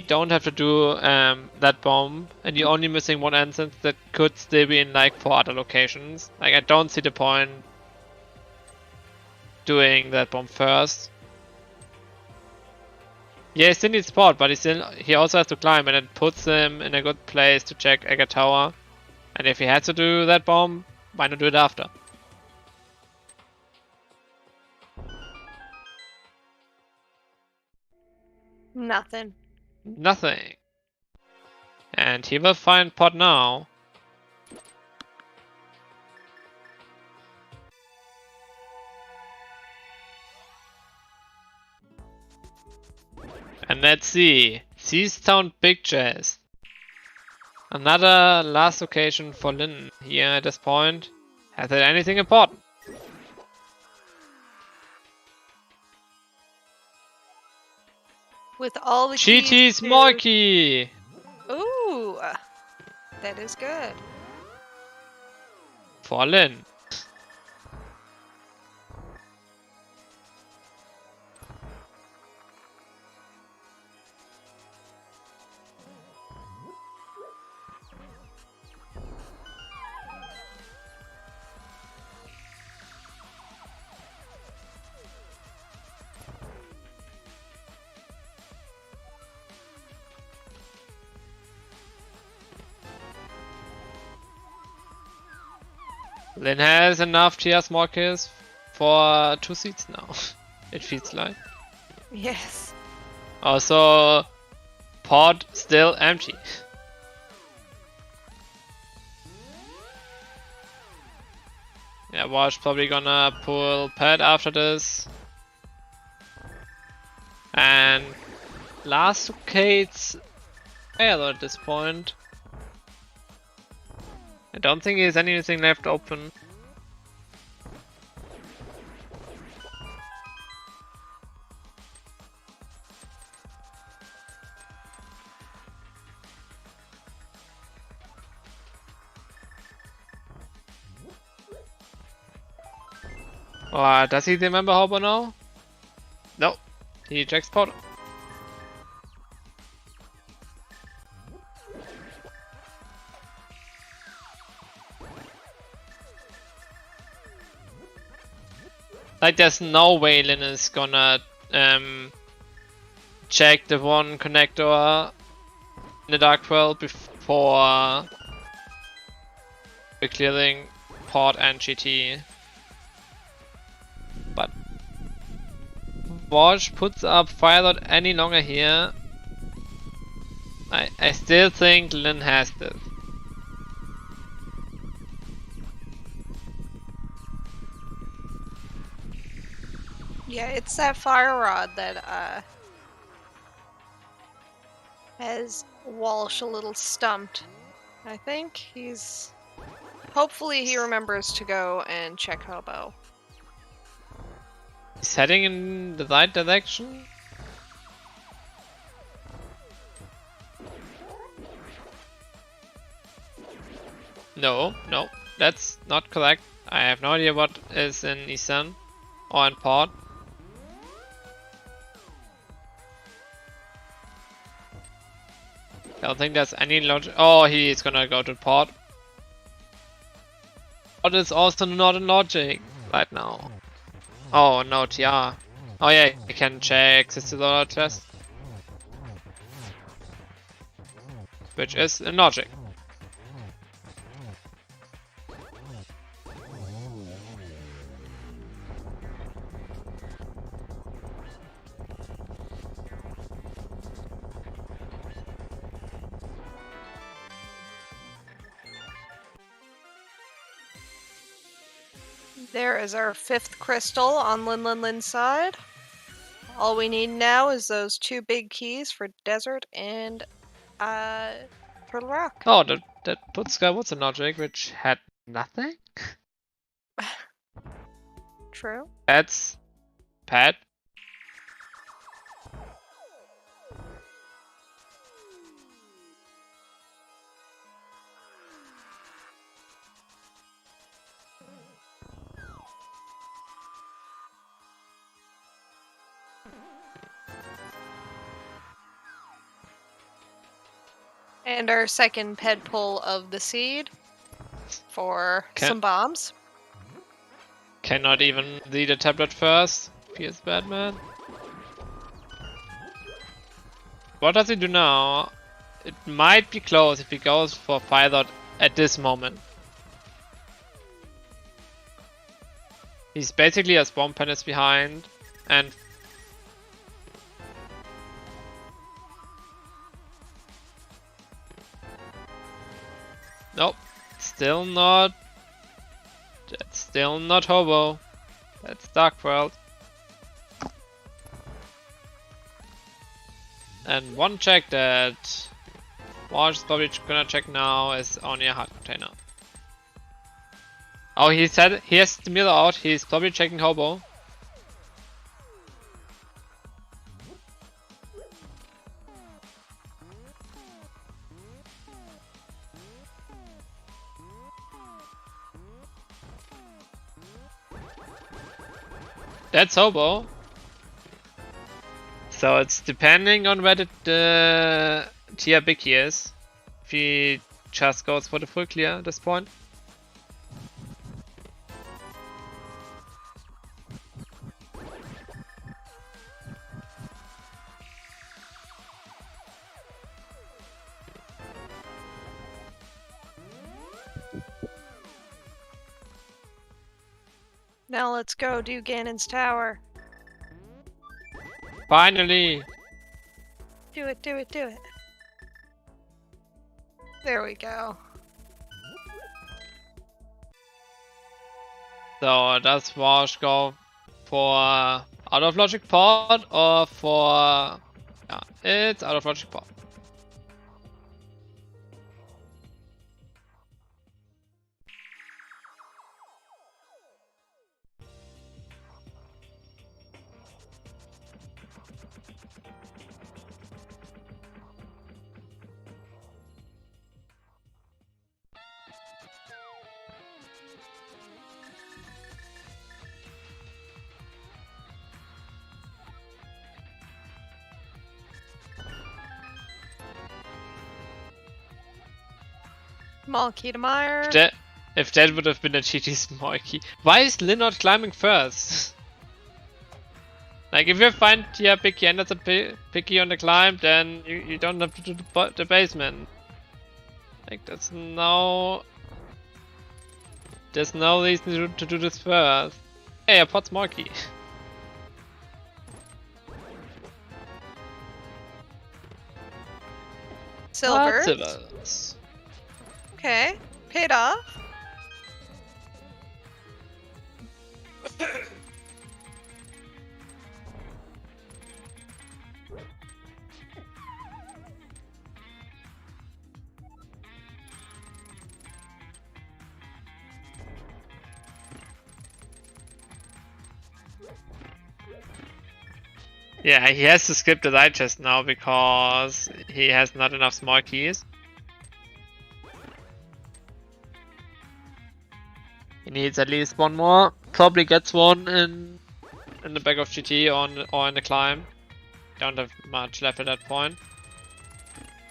don't have to do that bomb, and you're only missing one instance that could still be in like 4 other locations. Like, I don't see the point doing that bomb first. Yeah, he still needs support, but he also has to climb, and it puts him in a good place to check Egger Tower. And if he has to do that bomb, why not do it after? Nothing. Nothing. And he will find pot now. And let's see. Seastown Big Chest. Another last location for Lin here at this point. Has it anything important? With all the GT's more key! Ooh, that is good. For Lin. Lin has enough TR small kills for 2 seats now. It feels like. Yes. Also, pod still empty. Yeah, Wash probably gonna pull pet after this. And last Kate's failed at this point. I don't think there's anything left open. Does he remember Hobo now? No. He checks pod. Like, there's no way Lin is gonna check the one connector in the Dark World before clearing pod and GT. But Wash puts up Firelord any longer here. I still think Lin has this. Yeah, it's that fire rod that has Walsh a little stumped. I think he's... Hopefully he remembers to go and check Hobo. He's heading in the right direction. No, that's not correct. I have no idea what is in Eastern or in Port. I don't think there's any logic. Oh, he's gonna go to Port. But it's also not in logic right now. Oh, no TR. Oh yeah, you can check the Zelda chest. Which is in logic. There is our 5th crystal on Linlinlin's side. All we need now is those 2 big keys for Desert and Turtle Rock. Oh, that put Skywoods in logic, which had nothing? True. That's Pat. And our second ped pull of the seed for some bombs. Cannot even read a tablet first. Feels bad, man. What does he do now? It might be close if he goes for Fire Dot at this moment. He's basically a spawn palace behind, and nope, still not. That's still not Hobo. That's Dark World. And one check that Wash is probably gonna check now is only a hard container. Oh, he said he has the mirror out. He's probably checking Hobo. That's Hobo. So it's depending on where the tier big he is. If he just goes for the full clear at this point. Now let's go do Ganon's tower. Finally! Do it, do it, do it. There we go. So, does Wash go for out of logic pod or for... Yeah, it's out of logic pod. Malky to Meyer. If that would have been a GT Smokey. Why is Lin not climbing first? Like, if you find your picky and that's a picky on the climb, then you don't have to do the basement. Like, there's no reason to do this first. Hey, a pot Smokey. Silver. Silvers. Okay, paid off. Yeah, he has to skip the light chest now because he has not enough small keys. He needs at least one more. Probably gets one in the back of GT or in the climb. Don't have much left at that point.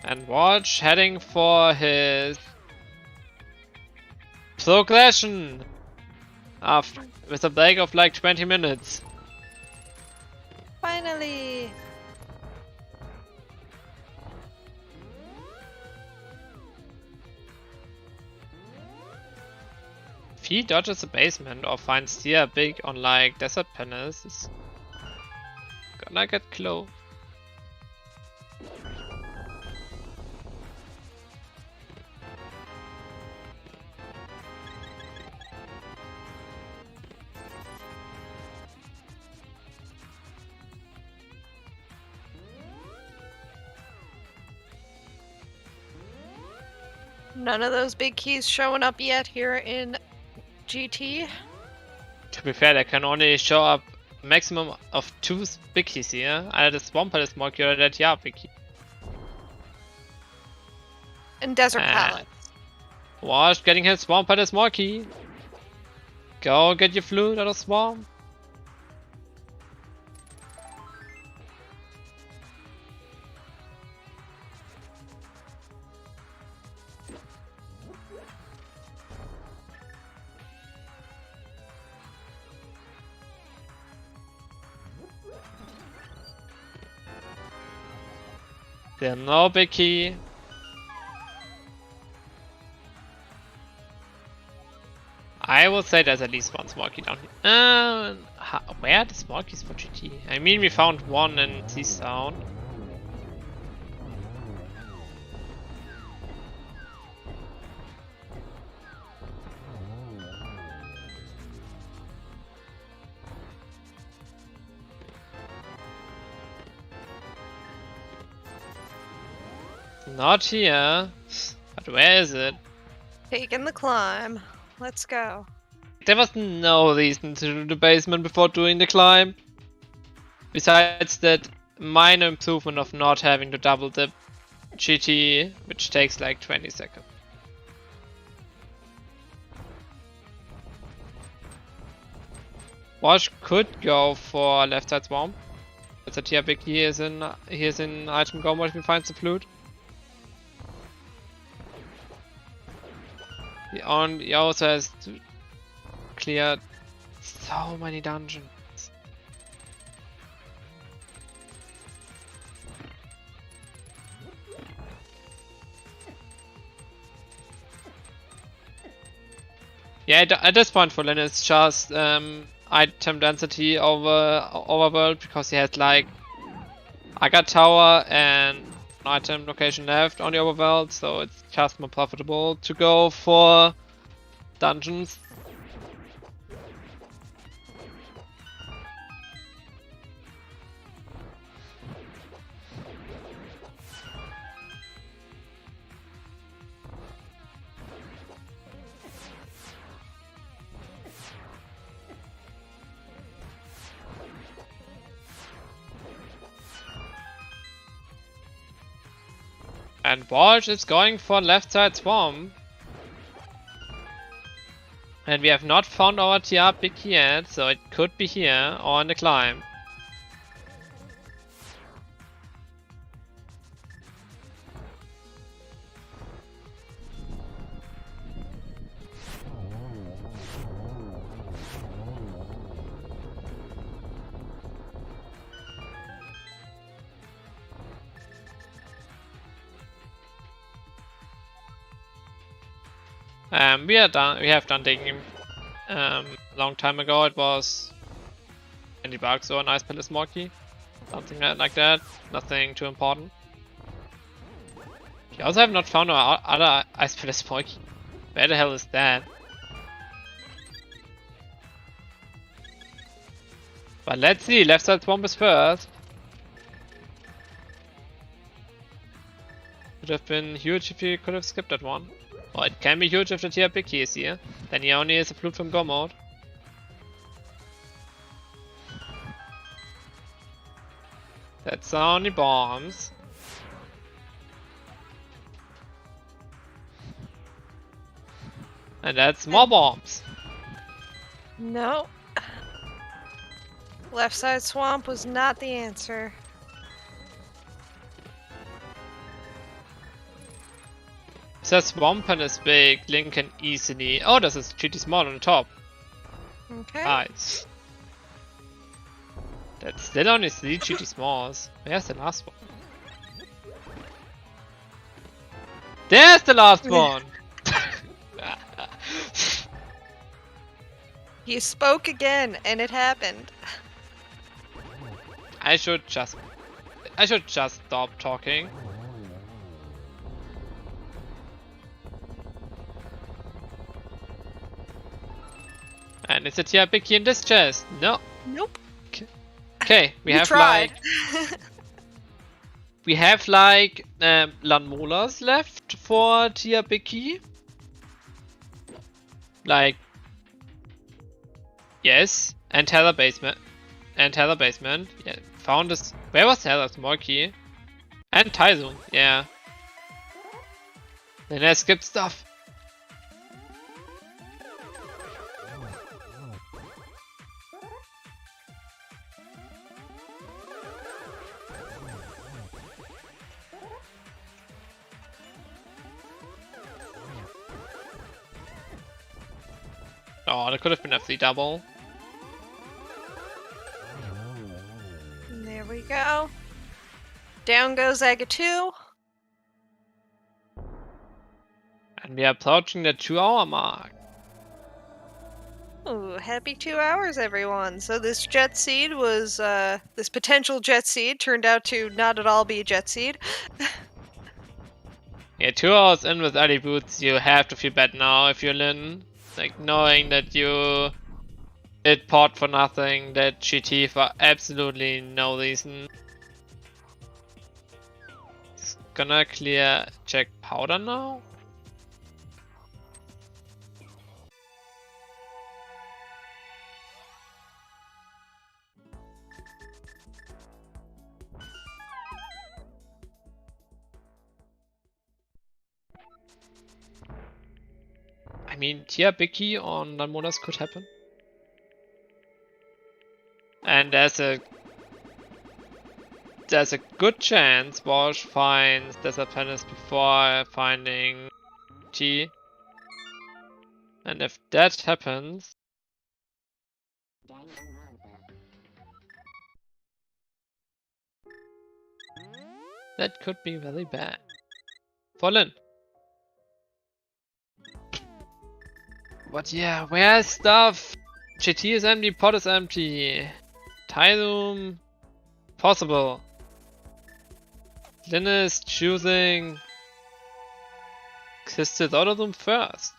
And watch heading for his progression with a break of like 20 minutes. Finally. If he dodges the basement or finds here big on like desert panels, it's gonna get close. None of those big keys showing up yet here in GT. To be fair, they can only show up maximum of 2 big keys here. Either the swamp or the small key or that big key. And desert palette. Wash getting hit swamp by the small key. Go get your flute out of swamp. There's no big key. I would say there's at least one small key down here. Where are the small keys for GT? I mean, we found one in Sea Sound. Not here. But where is it? Taking the climb. Let's go. There was no reason to do the basement before doing the climb. Besides that minor improvement of not having to double dip GT, which takes like 20 seconds. Wash could go for left side swamp. That's a tier big. He is in item go mode if he finds the flute. He also has to clear so many dungeons. Yeah, at this point for Lin, it's just item density over overworld, because he has like Aga Tower and an item location left on the overworld, so it's just more profitable to go for dungeons. And Walsh is going for left side swamp. And we have not found our TR pick yet, so it could be here or on the climb. We have done digging a long time ago. It was 20 bucks or an ice palace monkey, something like that. Nothing too important. We also have not found our other ice palace monkey. Where the hell is that? But let's see. Left side swamp is first. Would have been huge if you could have skipped that one. Or it can be huge if the tier picky is here. Then he only is a flute from go mode. That's only bombs. And that's more bombs. No. Left side swamp was not the answer. If swamp and is big, Link can easily. Oh, this is GT small on the top. Okay. Nice. That's still only 3 GT smalls. Where's the last one? There's the last one! You spoke again, and it happened. I should just stop talking. And it's a tier picky in this chest. No. Nope. Okay, we have tried. like Landmolas left for tier picky. Like, yes, and Tether basement. Yeah, found this. Where was Tether? Small key. And Taizun, yeah. Then I skipped stuff. Oh, that could have been a free double. There we go. Down goes Aga 2. And we are approaching the 2-hour mark. Ooh, happy 2 hours, everyone. So this jet seed was, this potential jet seed turned out to not at all be a jet seed. Yeah, 2 hours in with early boots, you have to feel bad now if you're Lin. Like, knowing that you did pot for nothing, that GT for absolutely no reason. It's gonna clear check powder now. I mean, tier Bicky on Landmolas could happen. And there's a good chance Walsh finds Desert Palace before finding T. And if that happens, that could be very bad. For Lin. But yeah, where's stuff? GT is empty, pot is empty. Tyroom, possible. Lin is choosing Crystal Autoroom first.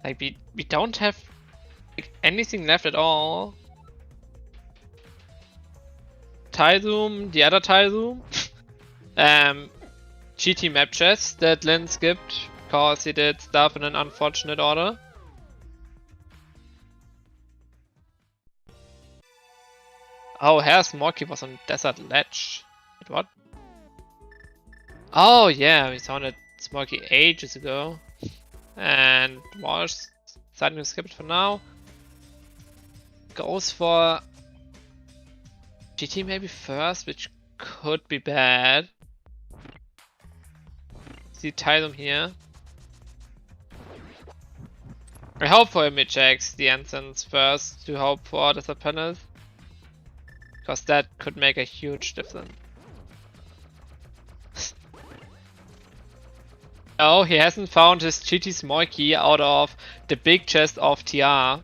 Like we don't have like anything left at all. Tyroom, the other Tyroom. GT map chest that Lin skipped because he did stuff in an unfortunate order. Oh, Hair's Morky was on Desert Ledge. Wait, what? Oh yeah, we saw that Smorky ages ago. And Walsh deciding to skip it for now. Goes for GT maybe first, which could be bad. See Tyroom here. I hope for him he checks the ensigns first to hope for the subpanels. Because that could make a huge difference. Oh, he hasn't found his GT small key out of the big chest of TR.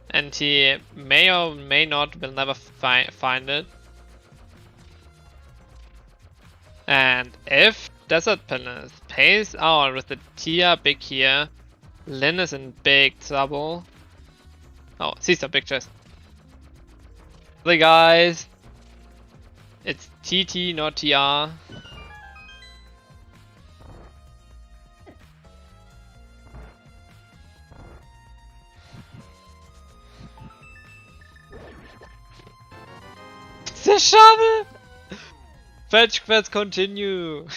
And he may or may not will never find it. And if Desert Palace pays out with the TR big here, Lin is in big trouble. Oh, sees the big chest. Hey guys. It's TT, not TR. The shovel! Fetch quests continue.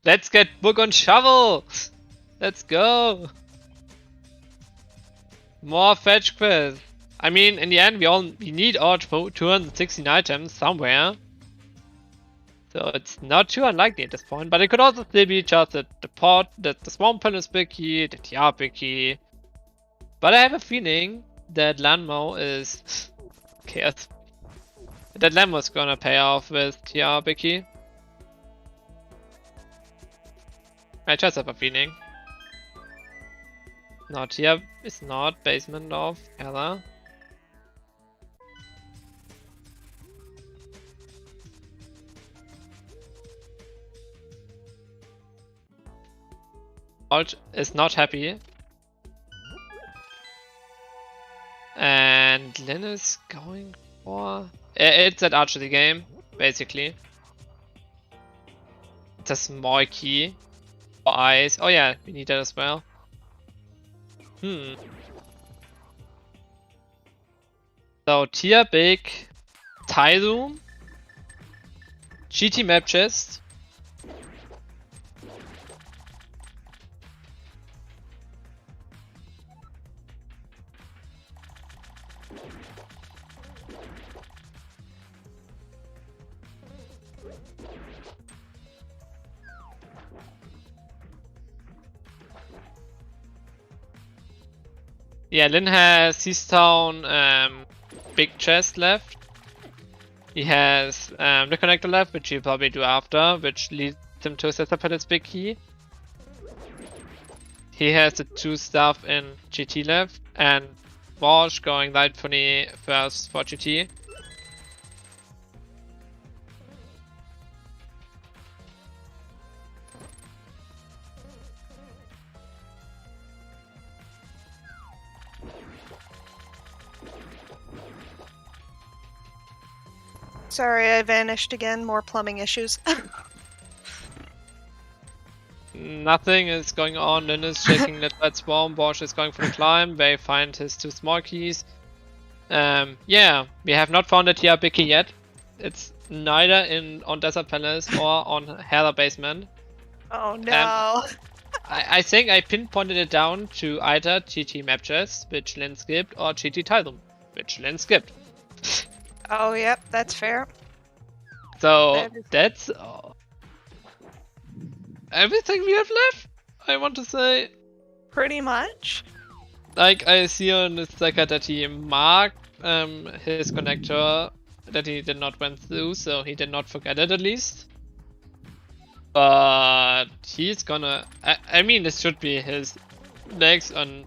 Let's get book on shovel. Let's go. More fetch quests. I mean, in the end, we need all 216 items somewhere. So it's not too unlikely at this point, but it could also still be just the pot, the Swamp Palace big key, the TR big key. But I have a feeling that Lanmo is cares. That Lanmo is gonna pay off with TR big key. I just have a feeling. No, TR is not basement of Hera. Alt is not happy. And Lin is going for... It's an archery game, basically. It's a small key. For eyes. Oh yeah, we need that as well. So tier big, Tyroom, GT map chest. Yeah, Lin has Seastown big chest left. He has the connector left, which he'll probably do after, which leads him to Zelda big key. He has the 2 stuff in GT left, and Walsh going light funny first for GT. Sorry, I vanished again. More plumbing issues. Nothing is going on. Lin is checking that red spawn. Bosch is going for the climb. They find his 2 small keys. Yeah, we have not found a TR big key yet. It's neither on Desert Palace or on Hera basement. Oh no. I think I pinpointed it down to either GT map chest, which Lin skipped, or GT title, which Lin skipped. Oh, yep, that's fair. So that's everything we have left, I want to say. Pretty much. Like, I see on the stacker that he marked his connector that he did not went through, so he did not forget it at least. But he's gonna... I mean, this should be his next on...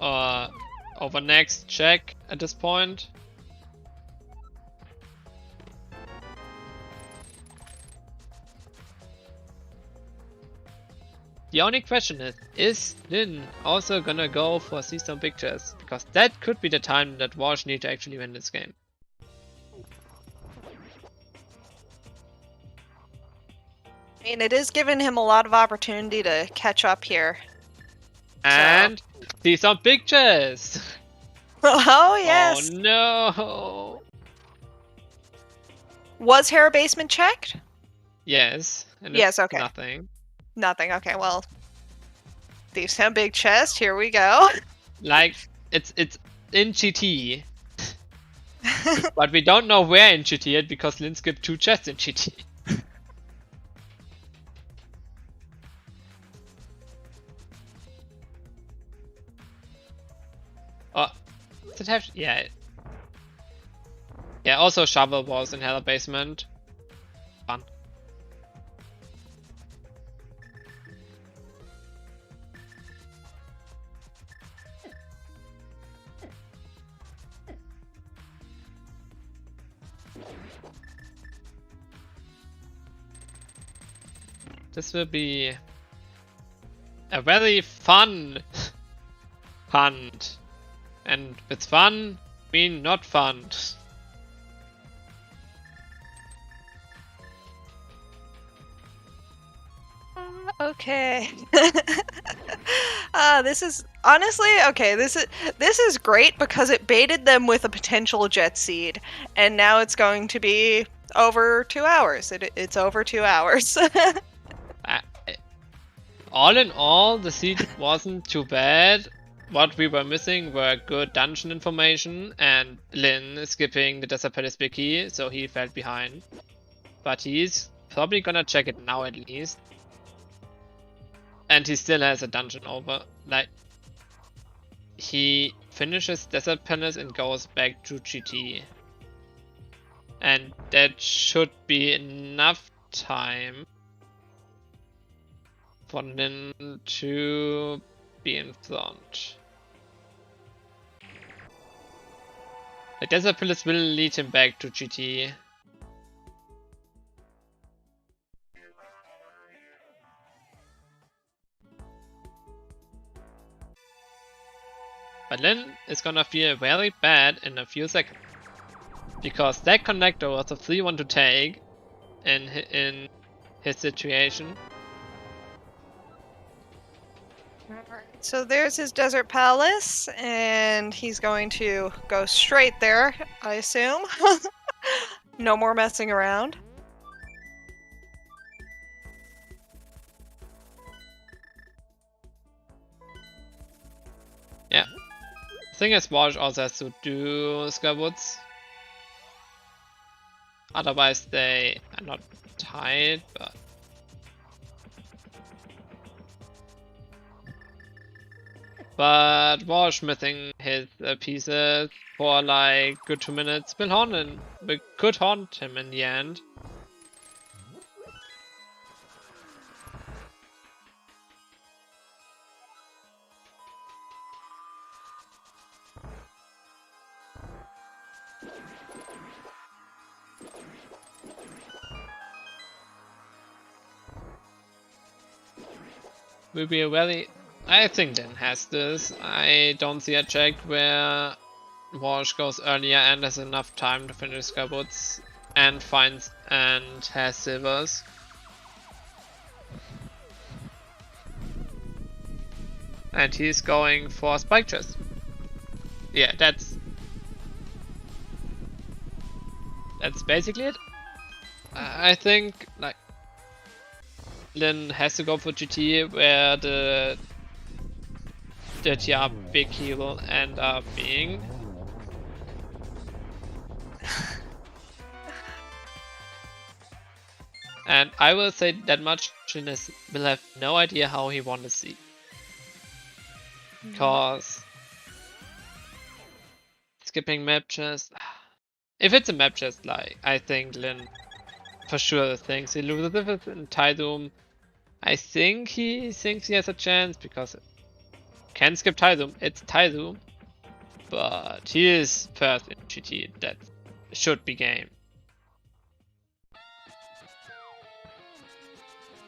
over next check at this point. The only question is Lin also gonna go for Seastone Pictures? Because that could be the time that rdwalshv need to actually win this game. I mean, it is giving him a lot of opportunity to catch up here. And Seastone Pictures! Oh, yes! Oh no! Was Hera Basement checked? Yes. And Yes, it's okay. Nothing. Nothing, okay, well. Thieves have big chest, here we go. Like, it's in GT. But we don't know where in GT yet because Lin skipped 2 chests in GT. Oh, does it have? Yeah. Yeah, also shovel was in Hella Basement. Fun. This will be a very fun hunt. And with fun, I mean not fun. Okay. This is honestly okay. This is great because it baited them with a potential jet seed, and now it's going to be over 2 hours. It's over 2 hours. All in all, the seed wasn't too bad. What we were missing were good dungeon information, and Lin skipping the Desert Palace Wiki, so he fell behind. But he's probably gonna check it now at least. And he still has a dungeon over. Like, he finishes Desert Palace and goes back to GT. And that should be enough time for Lin to be in front. The Desert Palace will lead him back to GT. But Lin is gonna feel very bad in a few seconds. Because that connector was a free one to take in his situation. So there's his Desert Palace, and he's going to go straight there, I assume. No more messing around. Yeah. The thing is, rdwalshv also has to do Skywoods. Otherwise they are not tied, but... But rdwalshv missing his pieces for like good 2 minutes will haunt him. We could haunt him in the end. Will be a very... I think Lin has this. I don't see a check where rdwalshv goes earlier and has enough time to finish Skywoods and finds and has silvers. And he's going for Spike Chest. Yeah, that's basically it. I think, like, Lin has to go for GT, where the TR big key will end up being. And I will say that much, Lin will have no idea how he won the seed. Because skipping map chest, if it's a map chest, like, I think Lin for sure thinks he loses. If it's in Tidum, I think he thinks he has a chance because can skip Tidum, it's Tidum. But he is first in GT, that should be game.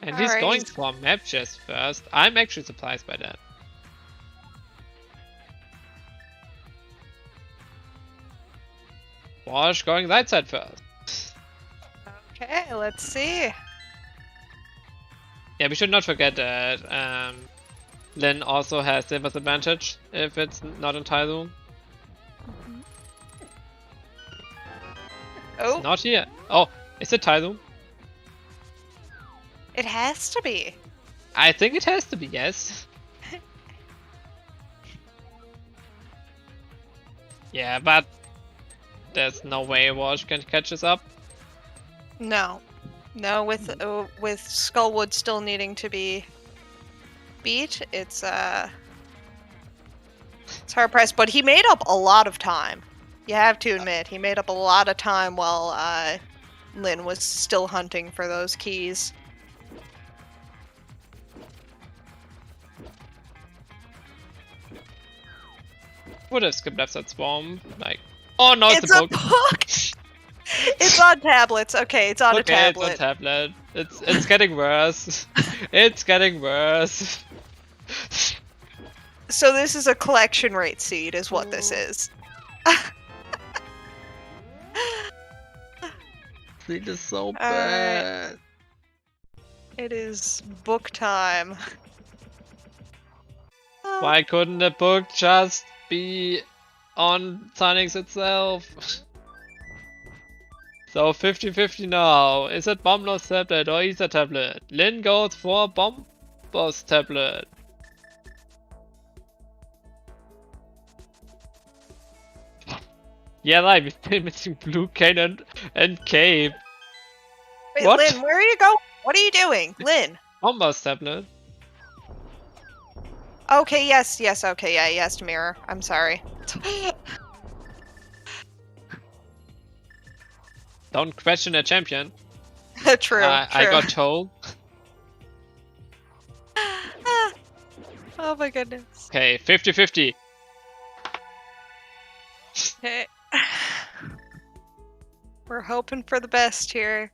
And he's going for map chest first. I'm actually surprised by that. Wash going right side first. Okay, let's see. Yeah, we should not forget that Lin also has Silver's advantage if it's not in Tidum. Oh, It's not here. Oh, is it Tidum? it has to be. I think it has to be, yes. Yeah, but there's no way Wash can catch us up. No, no. With Skullwood still needing to be beat, it's hard pressed. But he made up a lot of time. You have to admit, he made up a lot of time while Lin was still hunting for those keys. Would have skipped left side swarm. Like, oh no, It's a a book. It's on tablets. Okay, it's on a tablet. It's on tablet. It's getting worse. It's getting worse. So this is a collection rate seed, is what this is. It is so bad. It is book time. Why couldn't the book just be on Sonics itself? So 50-50 now. Is it Bomblo's tablet or Ether tablet? Lin goes for Bombos tablet. Yeah, right, we're still missing Blue Cane and Cape. Wait, What? Lin, where are you going? What are you doing? Lin? Bombos tablet. Okay, yes, okay, yeah, yes, Mirror. I'm sorry. Don't question a champion. True, I got told. Oh my goodness. Okay, 50-50. Okay. We're hoping for the best here.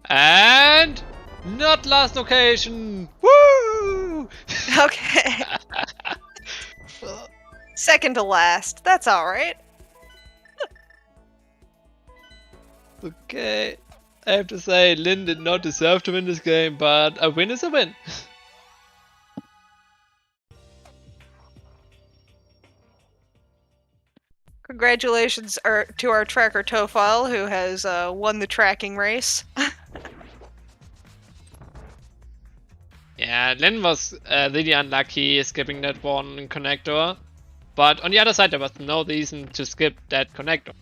And not last location. Woo! Okay. Second to last. That's alright. Okay. I have to say, Lin did not deserve to win this game, but a win is a win. Congratulations to our tracker Tofile, who has won the tracking race. Yeah, Lin was really unlucky skipping that one connector, but on the other side there was no reason to skip that connector.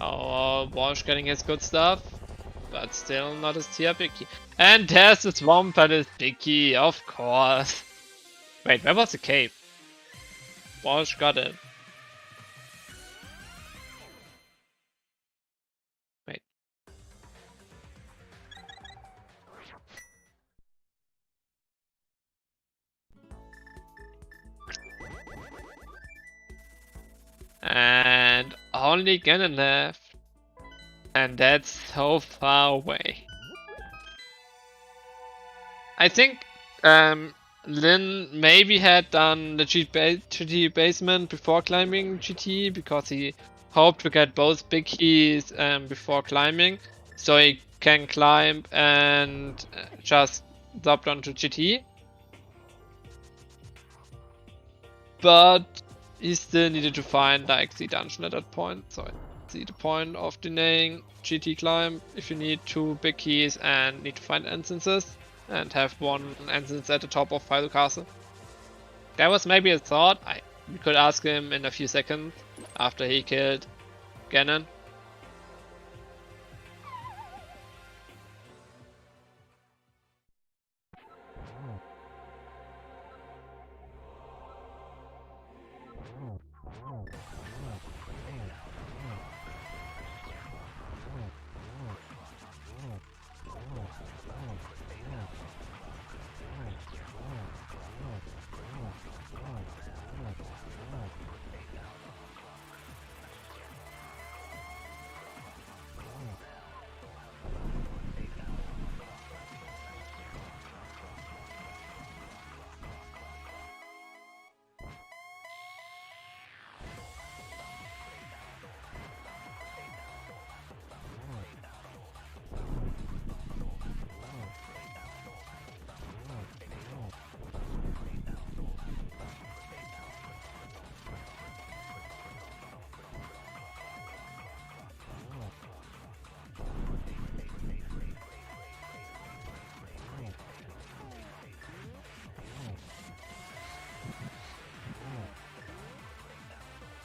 Oh, Walsh getting his good stuff, but still not his tier big key. And there's the swamp and his big key, of course. Wait, where was the cave? Walsh got it. Wait. And only Ganon left. And that's so far away. I think Lin maybe had done the GT basement before climbing GT because he hoped to get both big keys before climbing, so he can climb and just drop down to GT. But he still needed to find like the dungeon at that point, so I see the point of delaying GT climb if you need 2 big keys and need to find instances and have 1 instance at the top of Fyro Castle. That was maybe a thought. We could ask him in a few seconds after he killed Ganon.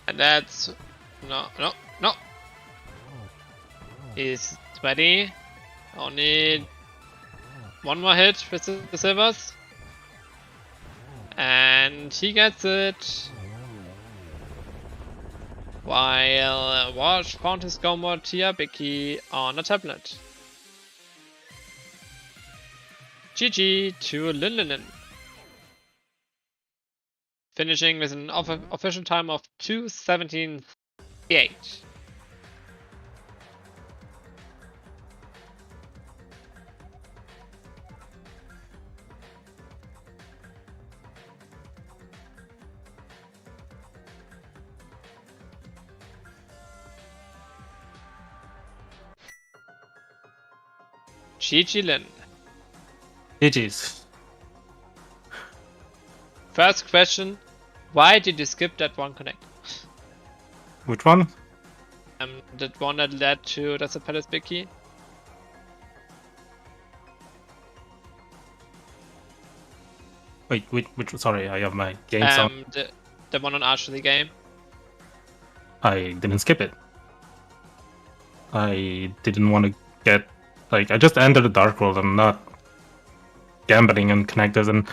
And that's no. He's ready. Only 1 more hit with the silvers. And he gets it. While Walsh found his go mode tier big key on a tablet. GG to Linlinlin. Finishing with an official time of 2:17.8. GG Lin. GG's. First question, why did you skip that one connect? Which one? That one that led to the Palace big key? Wait, which? Sorry, I have my game on. The one on Archery game. I didn't skip it. I didn't want to get I just entered the dark world. I'm not gambling on connectors, and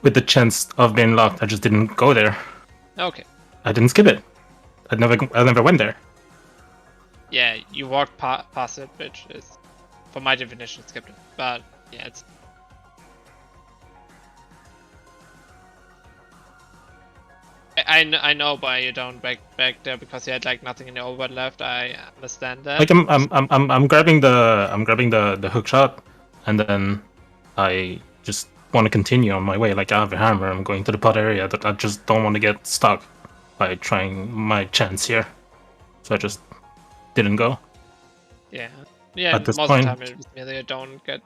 with the chance of being locked, I just didn't go there. Okay. I didn't skip it. I never went there. Yeah, you walked past it, which is, for my definition, skipped it. But yeah, it's. I know why you don't back there because you had like nothing in the overworld left. I understand that. Like I'm grabbing the hook shot, and then I just want to continue on my way. Like I have a hammer, I'm going to the pot area. That I just don't want to get stuck by trying my chance here, so I just didn't go. Yeah. At this most point, of the time you don't get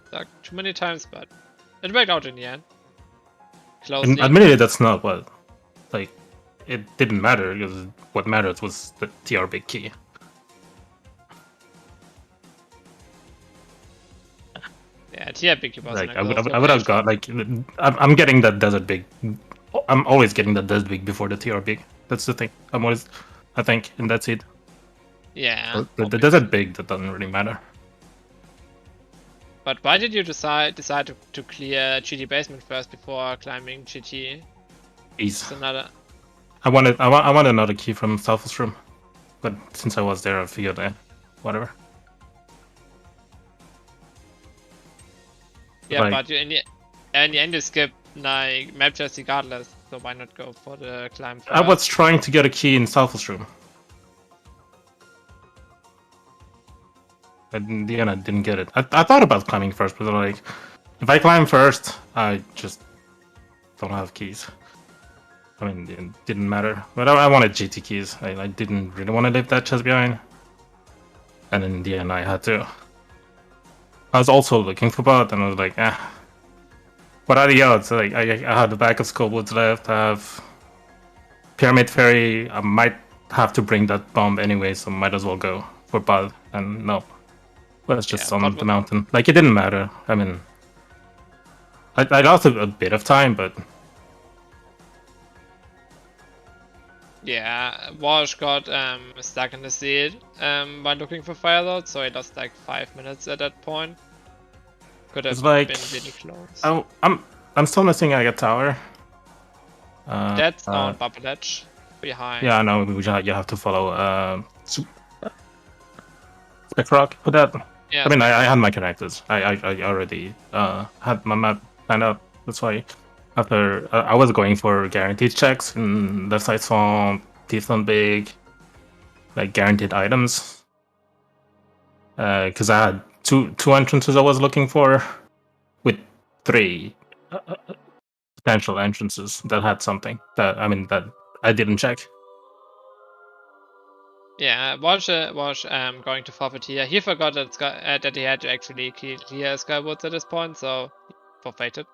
stuck too many times, but it worked out in the end. Closely. Admittedly, that's not what. Like, it didn't matter because what mattered was the TR big key. Yeah, TR big key was like I would have got like I'm getting that desert big. I'm always getting that desert big before the TR big. That's the thing. I think, and that's it. Yeah. The desert big, that doesn't really matter. But why did you decide to clear GT basement first before climbing GT? Another. I wanted another key from Selfless Room, but since I was there, I figured whatever. Yeah, but you in the end you skip like map chest regardless. so why not go for the climb first? I was trying to get a key in Southwest Room. In the end, I didn't get it. I thought about climbing first, but like, if I climb first, I just don't have keys. I mean, it didn't matter. But I wanted GT keys. I didn't really want to leave that chest behind. And in the end, I had to. I was also looking for bot, and I was like, what are the odds? Like, I had the back of Skullwoods left. I have Pyramid Ferry. I might have to bring that bomb anyway, so might as well go for bot. And no. Well, it's just on the mountain. Like, it didn't matter. I mean, I lost a bit of time, but... Yeah, Walsh got stuck in the seed by looking for Fire Lord, so he lost like 5 minutes at that point. Could have like, been really close. I'm still missing Aga Tower. That's on Bubble Ledge behind. Yeah, I know. You have to follow Specrock for that. Yeah, I mean, I had my connectors. I already had my map planned out. That's why after I was going for guaranteed checks in Left Side Swamp, Teethland Big, like guaranteed items. Because I had two entrances I was looking for, with 3 potential entrances that had something that I didn't check. Yeah, Walsh going to forfeit here. He forgot that he had to actually clear Skywoods at this point, so he forfeited.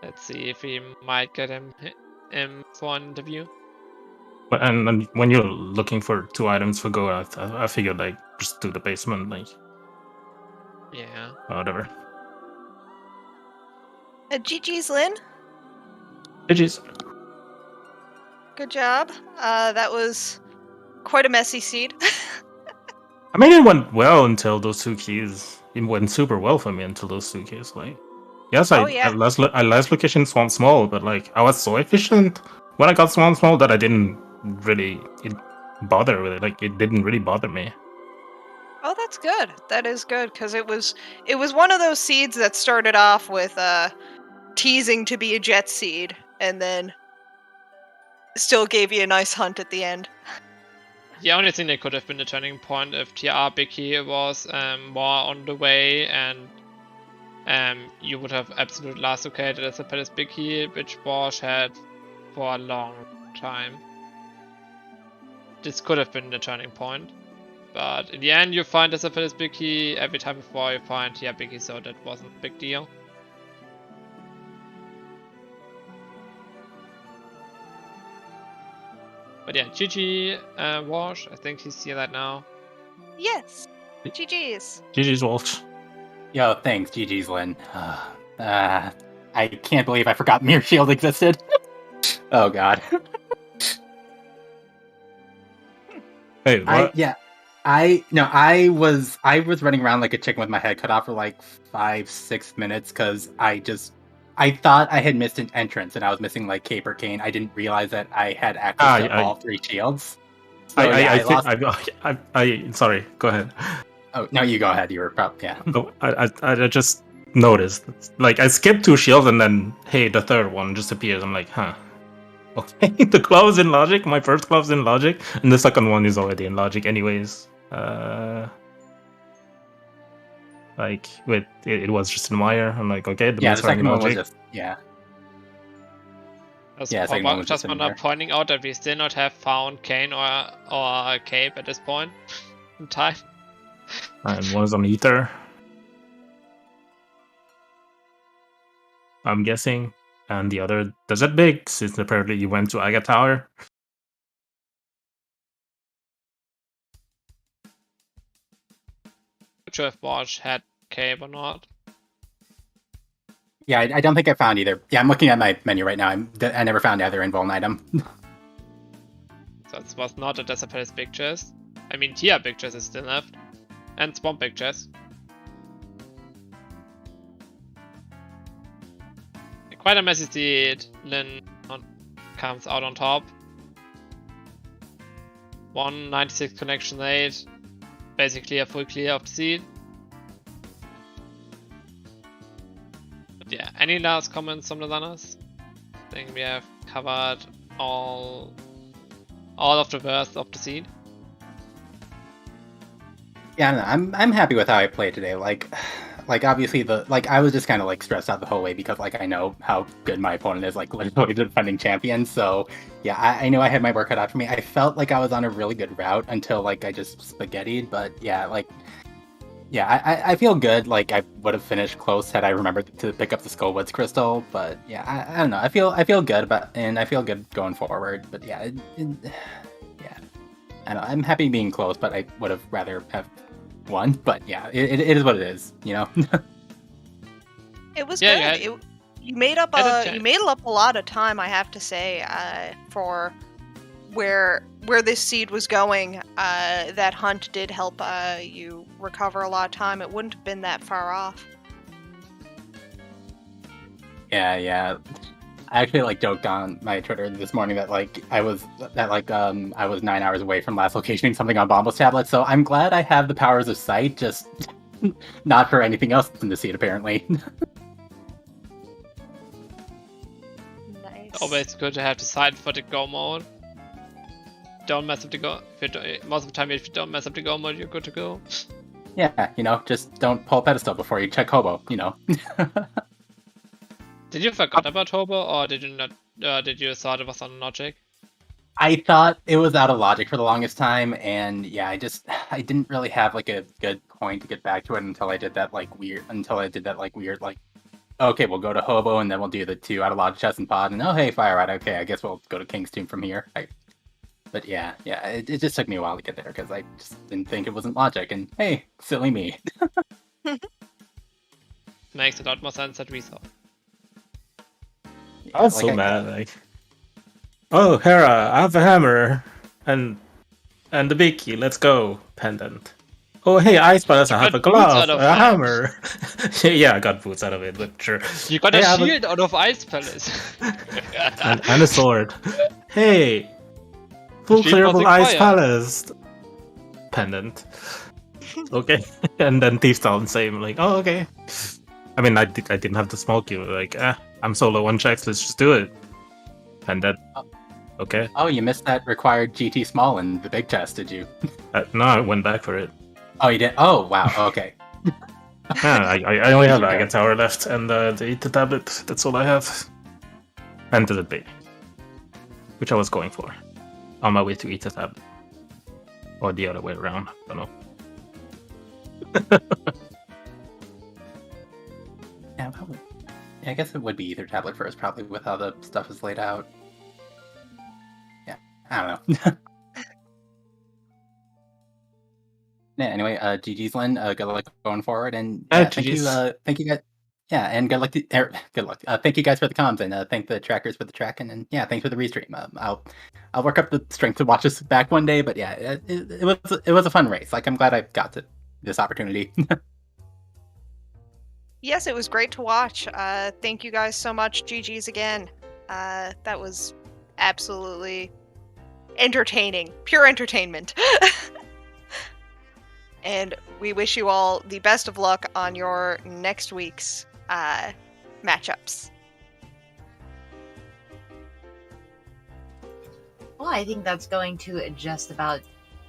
Let's see if we might get him for an interview. But and when you're looking for 2 items for go, I figured like just do the basement, like yeah, whatever. GG's, Lynn. GG's. Good job. That was quite a messy seed. I mean, it went well until those 2 keys. It went super well for me until those 2 keys. Like, yes, I last location Swamp Small, but like I was so efficient when I got Swamp Small that I didn't really bother with it. Like, it didn't really bother me. Oh, that's good. That is good, because it was one of those seeds that started off with teasing to be a jet seed, and then still gave you a nice hunt at the end. The only thing that could have been the turning point if TR Biggie was more on the way, and you would have absolute last located as a Palace Biggie, which Walsh had for a long time. This could have been the turning point. But in the end, you find as a Palace Biggie every time before you find TR Biggie, so that wasn't a big deal. But yeah, GG Walsh, I think he's here right now. Yes. GG's. GG's Walsh. Yo, thanks, GG's Lynn. I can't believe I forgot Mirror Shield existed. Oh god. Hey, what? I was running around like a chicken with my head cut off for like 5-6 minutes because I thought I had missed an entrance and I was missing like Cape or Cane. I didn't realize that I had access to all 3 shields. So, sorry, go ahead. Oh no, you go ahead. You were probably No, I just noticed. Like, I skipped 2 shields and then hey, the 3rd one just appears. I'm like, huh. Okay, the claw's in logic. My first claw's in logic, and the second one is already in logic, anyways. Like, it was just in wire. I'm like, okay, the second one was logic. Just pointing out that we still not have found Kane or Cape at this point in time. And one is on Ether, I'm guessing, and the other Desert Big, since apparently you went to Aga Tower. Not sure if Walsh had Cape or not. Yeah, I don't think I found either. Yeah, I'm looking at my menu right now. I never found either invuln item. So it was not a Desert Palace Big Chest. I mean, TR Big Chest is still left. And Swamp Big Chest. Quite a messy seed. Lin comes out on top. 196 connection rate. Basically a full clear of the seed. Any last comments from the runners? I think we have covered all of the births of the seed. Yeah, I don't know. I'm happy with how I played today. Like obviously I was just kind of like stressed out the whole way because like I know how good my opponent is, like literally the defending champion. So yeah, I knew I had my work cut out for me. I felt like I was on a really good route until like I just spaghettied. But yeah, like I feel good. Like I would have finished close had I remembered to pick up the Skullwoods crystal. But yeah, I don't know. I feel good and I feel good going forward. But yeah, yeah, I don't know. I'm happy being close, but I would have rather have won. But yeah, it is what it is, you know. It was Yeah, good. You made up a lot of time, I have to say, for where this seed was going. That hunt did help you recover a lot of time. It wouldn't have been that far off. Yeah. I actually like joked on my Twitter this morning that I was 9 hours away from last locationing something on Bombos tablet. So I'm glad I have the powers of sight, just not for anything else in the seed apparently. Nice. Always good to have the side for the go mode. Don't mess up the go. Most of the time, if you don't mess up the go mode, you're good to go. Yeah, you know, just don't pull a pedestal before you check Hobo. You know. Did you forget about Hobo, or did you not? Did you thought it was on logic? I thought it was out of logic for the longest time, and yeah, I didn't really have like a good point to get back to it until I did that weird, okay, we'll go to Hobo and then we'll do the 2 out of logic chest and pod, and oh hey, Fire Ride, okay, I guess we'll go to King's Tomb from here. But yeah, it just took me a while to get there because I just didn't think it wasn't logic, and hey, silly me. Makes a lot more sense that we saw. I was so mad, like, oh Hera, I have a hammer and the big key, let's go, pendant. Oh hey, Ice Palace, I have a glove, a hammer. Yeah, I got boots out of it, but sure. You got a shield out of Ice Palace. and a sword. Hey, full clearable Ice Palace pendant. Okay, and then Thief's Town same, like, oh okay. I mean, I didn't have the small queue, like, I'm solo 1 checks, let's just do it. And then, okay. Oh, you missed that required GT small in the big chest, did you? No, I went back for it. Oh, you did? Oh, wow, okay. I only have a tower left, and the Ether tablet, that's all I have. And the baby. Which I was going for. On my way to Ether tablet. Or the other way around, I don't know. Yeah, probably. Yeah, I guess it would be Ether tablet first, probably, with how the stuff is laid out. Yeah, I don't know. Yeah, anyway, GG's Lin, good luck going forward, and thank you guys. Yeah, and good luck. Good luck. Thank you guys for the comms, and thank the trackers for the tracking, and yeah, thanks for the restream. I'll work up the strength to watch this back one day, but yeah, it was a fun race. Like, I'm glad I got this opportunity. Yes, it was great to watch. Thank you guys so much. GG's again. That was absolutely entertaining. Pure entertainment. And we wish you all the best of luck on your next week's matchups. Well, I think that's going to just about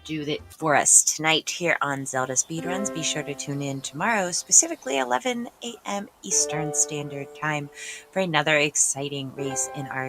do it for us tonight here on Zelda Speedruns. Be sure to tune in tomorrow, specifically 11 a.m. Eastern Standard Time, for another exciting race in our